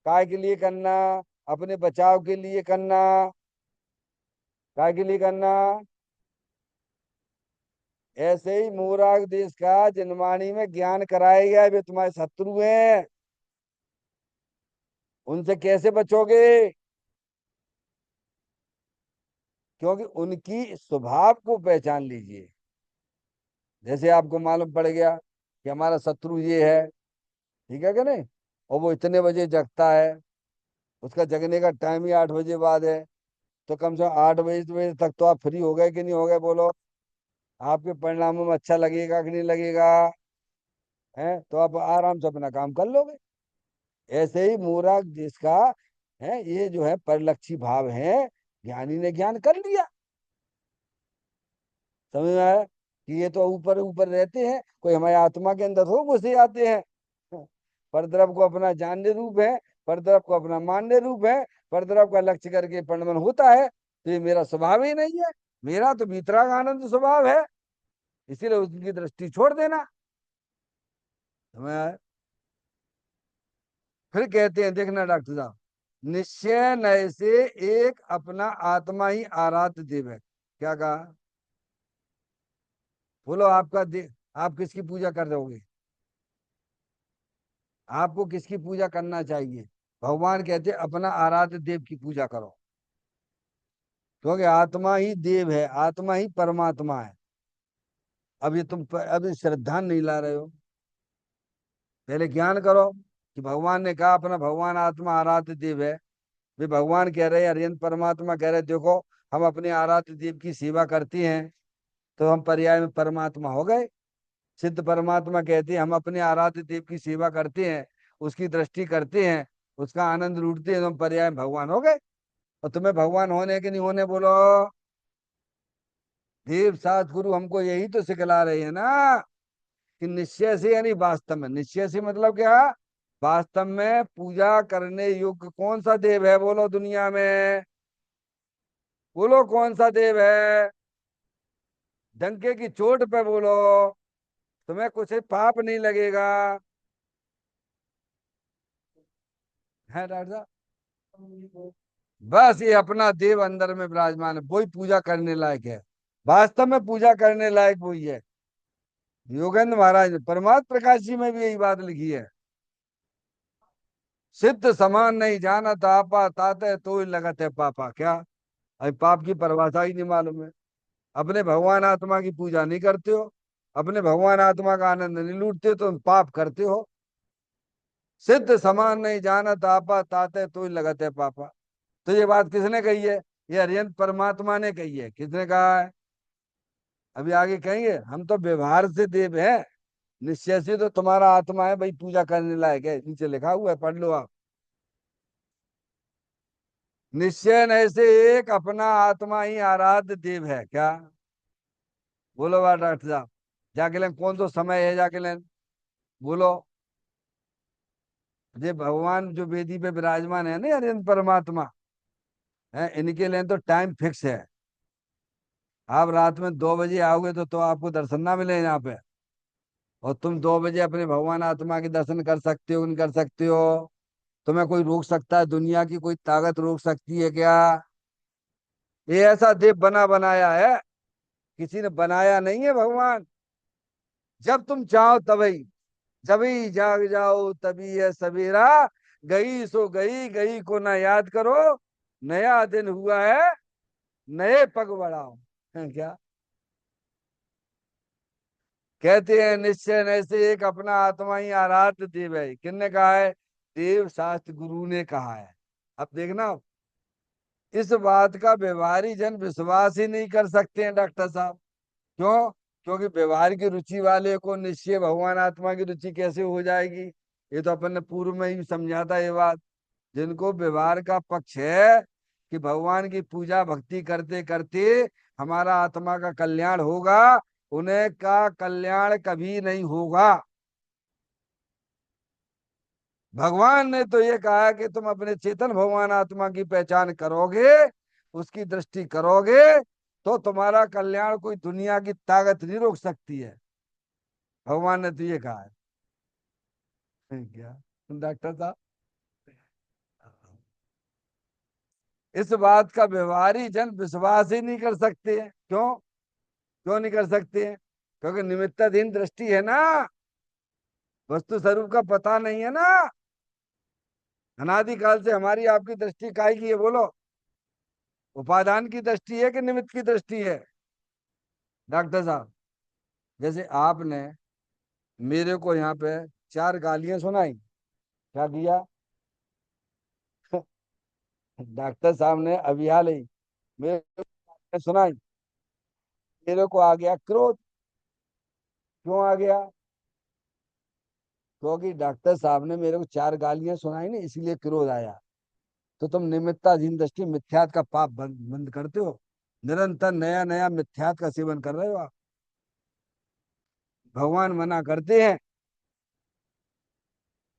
काय के लिए करना? अपने बचाव के लिए करना। काय के लिए करना? ऐसे ही मूराग देश का जनवाणी में ज्ञान कराया गया है, वे तुम्हारे शत्रु हैं। उनसे कैसे बचोगे? क्योंकि उनकी स्वभाव को पहचान लीजिए। जैसे आपको मालूम पड़ गया कि हमारा शत्रु ये है, ठीक है कि नहीं, और वो इतने बजे जगता है, उसका जगने का टाइम ही 8 बजे बाद है, तो कम से कम 8 बजे तक तो आप फ्री हो गए कि नहीं हो गए बोलो? आपके परिणामों में अच्छा लगेगा कि नहीं लगेगा? है? तो आप आराम से अपना काम कर लोगे। ऐसे ही मूरख जिसका है, ये जो है परिलक्षी भाव है, ज्ञानी ने ज्ञान कर लिया। समझ में आया कि ये तो ऊपर ऊपर रहते हैं, कोई हमारे आत्मा के अंदर हो घुसे आते हैं। परद्रव को अपना जानने रूप है, परद्रव को अपना मानने रूप है। परद्रव का लक्ष्य करके परिणमन होता है, तो ये मेरा स्वभाव ही नहीं है। मेरा तो भीतराग आनंद स्वभाव है। इसीलिए उसकी दृष्टि छोड़ देना। समझ में आया? फिर कहते हैं, देखना डॉक्टर साहब, निश्चय नय से एक अपना आत्मा ही आराध्य देव है। क्या कहा? बोलो आपका आप किसकी पूजा कर रहोगे? आपको किसकी पूजा करना चाहिए? भगवान कहते हैं अपना आराध्य देव की पूजा करो। क्योंकि आत्मा ही देव है, आत्मा ही परमात्मा है। अब ये तुम अभी श्रद्धा नहीं ला रहे हो। पहले ज्ञान करो कि भगवान ने कहा अपना भगवान आत्मा आराध्य देव है। वे भगवान कह रहे हैं, अरियंत परमात्मा कह रहे, देखो हम अपने आराध्य देव की सेवा करते हैं, तो हम पर्याय में परमात्मा हो गए। सिद्ध परमात्मा कहते हैं हम अपने आराध्य देव की सेवा करते हैं, उसकी दृष्टि करते हैं, उसका आनंद लूटते हैं, तो हम पर्याय में भगवान हो गए। और तुम्हें भगवान होने के नहीं होने बोलो। देव सात गुरु हमको यही तो सिखला रहे हैं ना, कि निश्चय से यानी वास्तव में। निश्चय से मतलब क्या? वास्तव में पूजा करने योग्य कौन सा देव है, बोलो दुनिया में, बोलो कौन सा देव है, डंके की चोट पे बोलो, तुम्हें कुछ पाप नहीं लगेगा। है डॉक्टर साहब? बस ये अपना देव अंदर में विराजमान है, वही पूजा करने लायक है। वास्तव में पूजा करने लायक वही है। योगेंद्र महाराज ने परमात्म प्रकाश जी में भी यही बात लिखी है। सिद्ध समान नहीं जाना तापा ताते तो ही लगत है पापा। क्या? अभी पाप की परिभाषा ही नहीं मालूम है। अपने भगवान आत्मा की पूजा नहीं करते हो, अपने भगवान आत्मा का आनंद नहीं लूटते हो, तो तुम पाप करते हो। सिद्ध समान नहीं जाना तापा ताते तो ही लगत है पापा। तो ये बात किसने कही है? ये अरिहंत परमात्मा ने कही है। किसने कहा है? अभी आगे कहेंगे। हम तो व्यवहार से देव हैं, निश्चय से तो तुम्हारा आत्मा है भाई, पूजा करने लायक है। नीचे लिखा हुआ है, पढ़ लो आप। निश्चय ऐसे एक अपना आत्मा ही आराध्य देव है। क्या? बोलो बात डॉक्टर साहब। जाके लें कौन तो समय है, जाके लें बोलो। ये भगवान जो वेदी पे विराजमान है ना, अरिहंत परमात्मा है, इनके लिए तो टाइम फिक्स है। आप रात में 2 बजे आओगे तो आपको दर्शन ना मिले यहाँ पे। और तुम 2 बजे अपने भगवान आत्मा के दर्शन कर सकते हो, नहीं कर सकते हो? तुम्हें कोई रोक सकता है? दुनिया की कोई ताकत रोक सकती है क्या? ये ऐसा देव बना बनाया है, किसी ने बनाया नहीं है भगवान। जब तुम चाहो तभी, जभी जाग जाओ तभी है सवेरा, गई सो गई, गई को ना याद करो, नया दिन हुआ है, नए पग बढ़ाओ। है क्या? कहते हैं निश्चय ऐसे एक अपना आत्मा ही आराध्य देव है। किसने कहा है? देव शास्त्र गुरु ने कहा है। अब देखना, इस बात का व्यवहारी जन विश्वास ही नहीं कर सकते हैं डॉक्टर साहब। क्यों? क्योंकि व्यवहार की रुचि वाले को निश्चय भगवान आत्मा की रुचि कैसे हो जाएगी? ये तो अपन ने पूर्व में ही समझा था ये बात। जिनको व्यवहार का पक्ष है कि भगवान की पूजा भक्ति करते करते हमारा आत्मा का कल्याण होगा, उन्हें का कल्याण कभी नहीं होगा। भगवान ने तो ये कहा कि तुम अपने चेतन भगवान आत्मा की पहचान करोगे, उसकी दृष्टि करोगे, तो तुम्हारा कल्याण कोई दुनिया की ताकत नहीं रोक सकती है। भगवान ने तो ये कहा है। क्या डॉक्टर साहब? इस बात का व्यवहारी जन विश्वास ही नहीं कर सकते हैं। क्यों? क्यों नहीं कर सकते हैं? क्योंकि निमित्ताधीन दृष्टि है ना, वस्तु स्वरूप का पता नहीं है ना। अनादिकाल से हमारी आपकी दृष्टि काय की है, बोलो? उपादान की दृष्टि है कि निमित्त की दृष्टि है? डॉक्टर साहब, जैसे आपने मेरे को यहाँ पे 4 गालियां सुनाई, क्या किया? डॉक्टर साहब ने अभी हाल ही मेरे को सुनाई, मेरे को आ गया क्रोध। क्यों आ गया? क्योंकि डॉक्टर साहब ने मेरे को 4 गालियां सुनाई ना, इसलिए क्रोध आया। तो तुम निमित्ताधीन दृष्टि मिथ्यात का पाप बंद बंद करते हो। निरंतर नया नया मिथ्यात का सेवन कर रहे हो आप। भगवान मना करते हैं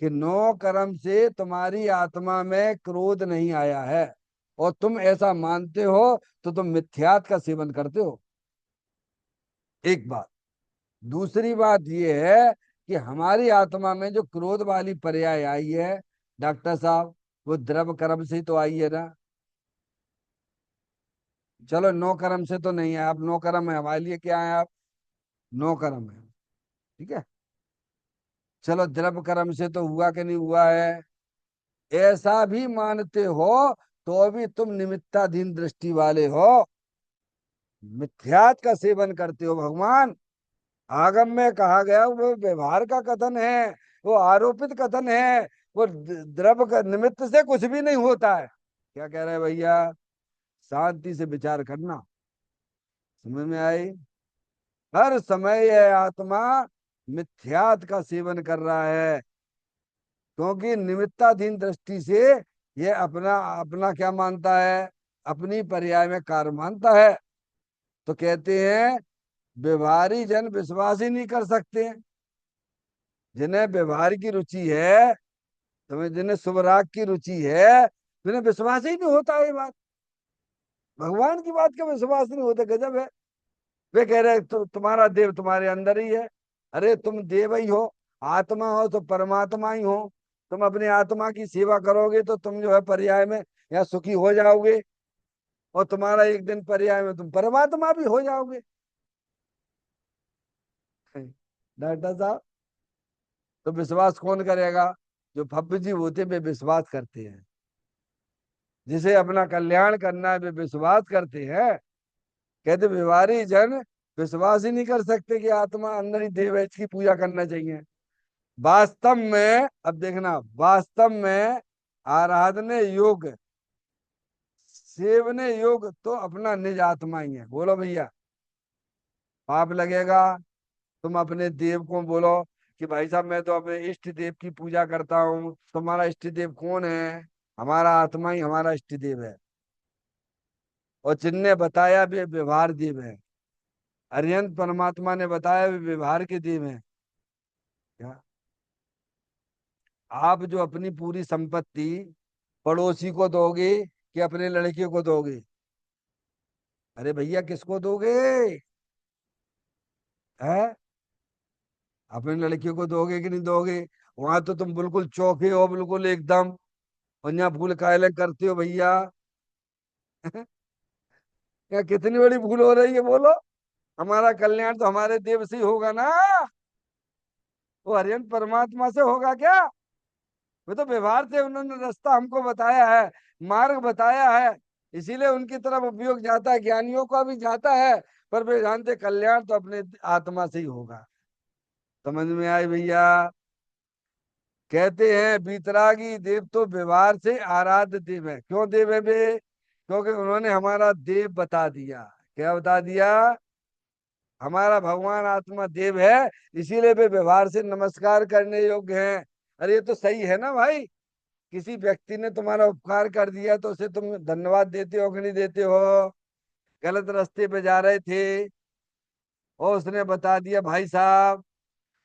कि नो कर्म से तुम्हारी आत्मा में क्रोध नहीं आया है, और तुम ऐसा मानते हो, तो तुम मिथ्यात का सेवन करते हो। एक बात। दूसरी बात यह है कि हमारी आत्मा में जो क्रोध वाली पर्याय आई है डॉक्टर साहब, वो द्रव कर्म से तो आई है ना। चलो नो कर्म से तो नहीं है, आप नो कर्म है हमारे लिए क्या है? आप नो कर्म है, ठीक है। चलो द्रव कर्म से तो हुआ कि नहीं हुआ है, ऐसा भी मानते हो, तो भी तुम निमित्ताधीन दृष्टि वाले हो, मिथ्यात का सेवन करते हो। भगवान आगम में कहा गया वो व्यवहार का कथन है, वो आरोपित कथन है। वो द्रव का निमित्त से कुछ भी नहीं होता है। क्या कह रहे हैं भैया? शांति से विचार करना, समझ में आई? हर समय यह आत्मा मिथ्यात का सेवन कर रहा है, क्योंकि निमित्ताधीन दृष्टि से ये अपना अपना क्या मानता है? अपनी पर्याय में कार्य मानता है। तो कहते हैं व्यवहारी जन विश्वास ही नहीं कर सकते। जिन्हें व्यवहार की रुचि है, तुम्हें जिन्हें शुभ राग की रुचि है, तुम्हें विश्वास ही नहीं होता ये बात। भगवान की बात का विश्वास नहीं होता, गजब है। वे कह रहे तुम्हारा देव तुम्हारे अंदर ही है। अरे तुम देव ही हो, आत्मा हो तो परमात्मा ही हो। तुम अपनी आत्मा की सेवा करोगे तो तुम जो है पर्याय में या सुखी हो जाओगे, और तुम्हारा एक दिन पर्याय में तुम परमात्मा भी हो जाओगे। डॉक्टर साहब, तो विश्वास कौन करेगा? जो भव्य जीव होते वे विश्वास करते हैं, जिसे अपना कल्याण करना है वे विश्वास करते हैं। कहते व्यवहारी जन विश्वास ही नहीं कर सकते कि आत्मा अंदर ही देव है, इसकी पूजा करना चाहिए। वास्तव में अब देखना, वास्तव में आराधने योग, सेवने योग तो अपना निज आत्मा ही है। बोलो भैया, पाप लगेगा? तुम अपने देव को बोलो कि भाई साहब मैं तो अपने इष्ट देव की पूजा करता हूँ। तुम्हारा इष्ट देव कौन है? हमारा आत्मा ही हमारा इष्ट देव है। और जिनने बताया वे व्यवहार देव है। अरिहंत परमात्मा ने बताया वे व्यवहार के देव हैं। क्या आप जो अपनी पूरी संपत्ति पड़ोसी को दोगे कि अपने लड़के को दोगे? अरे भैया किसको दोगे? है, अपने लड़के को दोगे कि नहीं दोगे? वहां तो तुम बिल्कुल चौके हो, बिल्कुल एकदम, और यहाँ भूल कायले करते हो भैया। यहाँ कितनी बड़ी भूल हो रही है बोलो। हमारा कल्याण तो हमारे देव से ही होगा ना, वो हरियन परमात्मा से होगा क्या? वो तो व्यवहार से उन्होंने रास्ता हमको बताया है, मार्ग बताया है, इसीलिए उनकी तरफ उपयोग जाता है, ज्ञानियों का भी जाता है। पर वे जानते कल्याण तो अपने आत्मा से ही होगा। समझ में आई भैया? कहते हैं बीतरागी देव तो व्यवहार से आराध्य देव है। क्यों देव है वे? क्योंकि उन्होंने हमारा देव बता दिया। क्या बता दिया? हमारा भगवान आत्मा देव है, इसीलिए वे व्यवहार से नमस्कार करने योग्य हैं। अरे ये तो सही है ना भाई। किसी व्यक्ति ने तुम्हारा उपकार कर दिया तो उसे तुम धन्यवाद देते हो कि नहीं देते हो? गलत रास्ते पे जा रहे थे और उसने बता दिया भाई साहब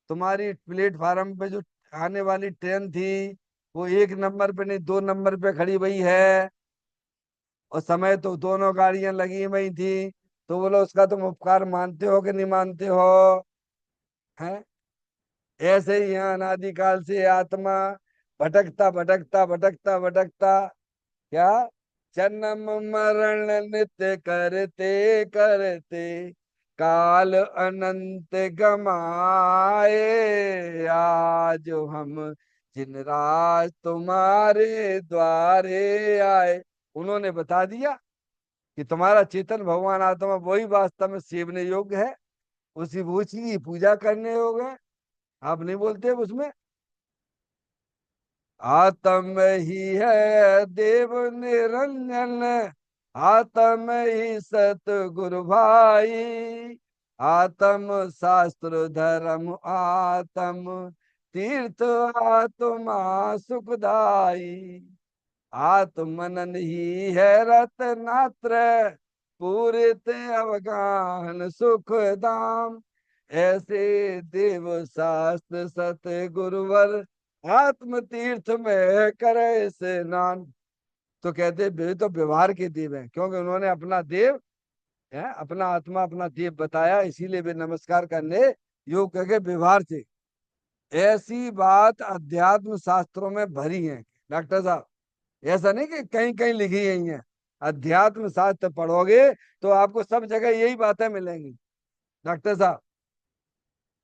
तुम्हारी प्लेटफार्म पे जो आने वाली ट्रेन थी वो 1 नंबर पे नहीं 2 नंबर पे खड़ी हुई है, और समय तो दोनों गाड़ियां लगी हुई थी। तो बोलो उसका तुम उपकार मानते हो कि नहीं मानते हो? हैं? ऐसे ही यहाँ अनादिकाल से आत्मा भटकता भटकता भटकता भटकता, क्या, जन्म मरण नित्य करते करते काल अनंत गमाए, आज हम जिन राज तुम्हारे द्वारे आए। उन्होंने बता दिया कि तुम्हारा चेतन भगवान आत्मा वही वास्तव में सेवने योग्य है, उसी उसी की पूजा करने योग्य है। आप नहीं बोलते उसमें? आत्म ही है देव निरंजन, आत्म ही सतगुरु भाई, आत्म शास्त्र धर्म आत्म तीर्थ आत्मा सुखदाई, आत्मनन ही है रत्नात्र पूरित अवगान सुख धाम, ऐसे देव शास्त्र सत गुरुवर आत्म तीर्थ में करे स्नान। तो कहते वे तो व्यवहार के देव हैं, क्योंकि उन्होंने अपना देव है, अपना आत्मा अपना देव बताया, इसीलिए वे नमस्कार करने योग करके व्यवहार से। ऐसी बात अध्यात्म शास्त्रों में भरी है डॉक्टर साहब। ऐसा नहीं कि कहीं कहीं लिखी गई है। अध्यात्म शास्त्र पढ़ोगे तो आपको सब जगह यही बातें मिलेंगी डॉक्टर साहब।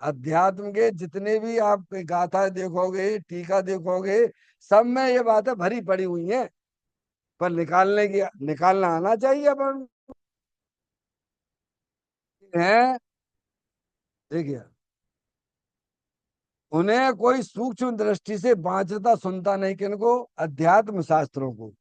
अध्यात्म के जितने भी आप गाथा देखोगे, टीका देखोगे, सब में ये बातें भरी पड़ी हुई हैं। पर निकालना आना चाहिए अपन। है, देखिए, उन्हें कोई सूक्ष्म दृष्टि से बांचता सुनता नहीं, किनको? अध्यात्म शास्त्रों को।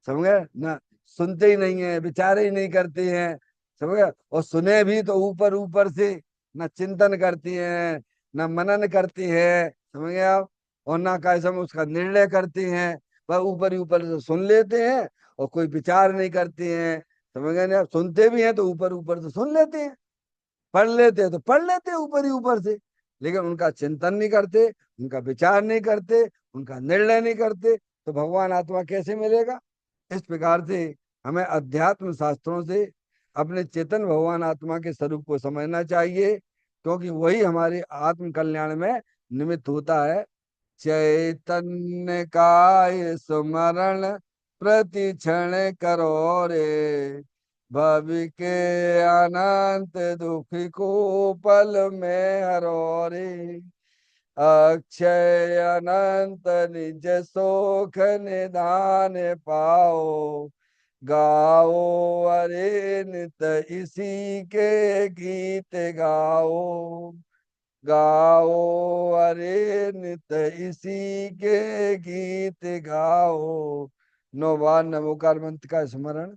समझ गए ना? सुनते ही नहीं है, विचार ही नहीं करते हैं। समझ गए? और सुने भी तो ऊपर ऊपर से, ना चिंतन करती हैं, ना मनन करती है। समझ गए आप? और ना कैसे में उसका निर्णय करते हैं। वह ऊपर ही ऊपर से सुन लेते हैं और कोई विचार नहीं करते हैं। समझ गए ना? सुनते भी हैं तो ऊपर ऊपर से सुन लेते हैं, पढ़ लेते हैं तो पढ़ लेते हैं ऊपर ही ऊपर से, लेकिन उनका चिंतन नहीं करते, उनका विचार नहीं करते, उनका निर्णय नहीं करते तो भगवान आत्मा कैसे मिलेगा। इस प्रकार से हमें अध्यात्म शास्त्रों से अपने चेतन भगवान आत्मा के स्वरूप को समझना चाहिए, क्योंकि वही हमारे आत्म कल्याण में निमित्त होता है। चैतन्य काय स्मरण प्रति क्षण करो रे, भवि के अनंत दुख को पल में हरो रे। अक्षय अनंत निज सोख निधान पाओ, गाओ अरे नित इसी के गीत गाओ। गाओ अरे नित इसी के गीत गाओ। 9 बार नमोकार मंत्र का स्मरण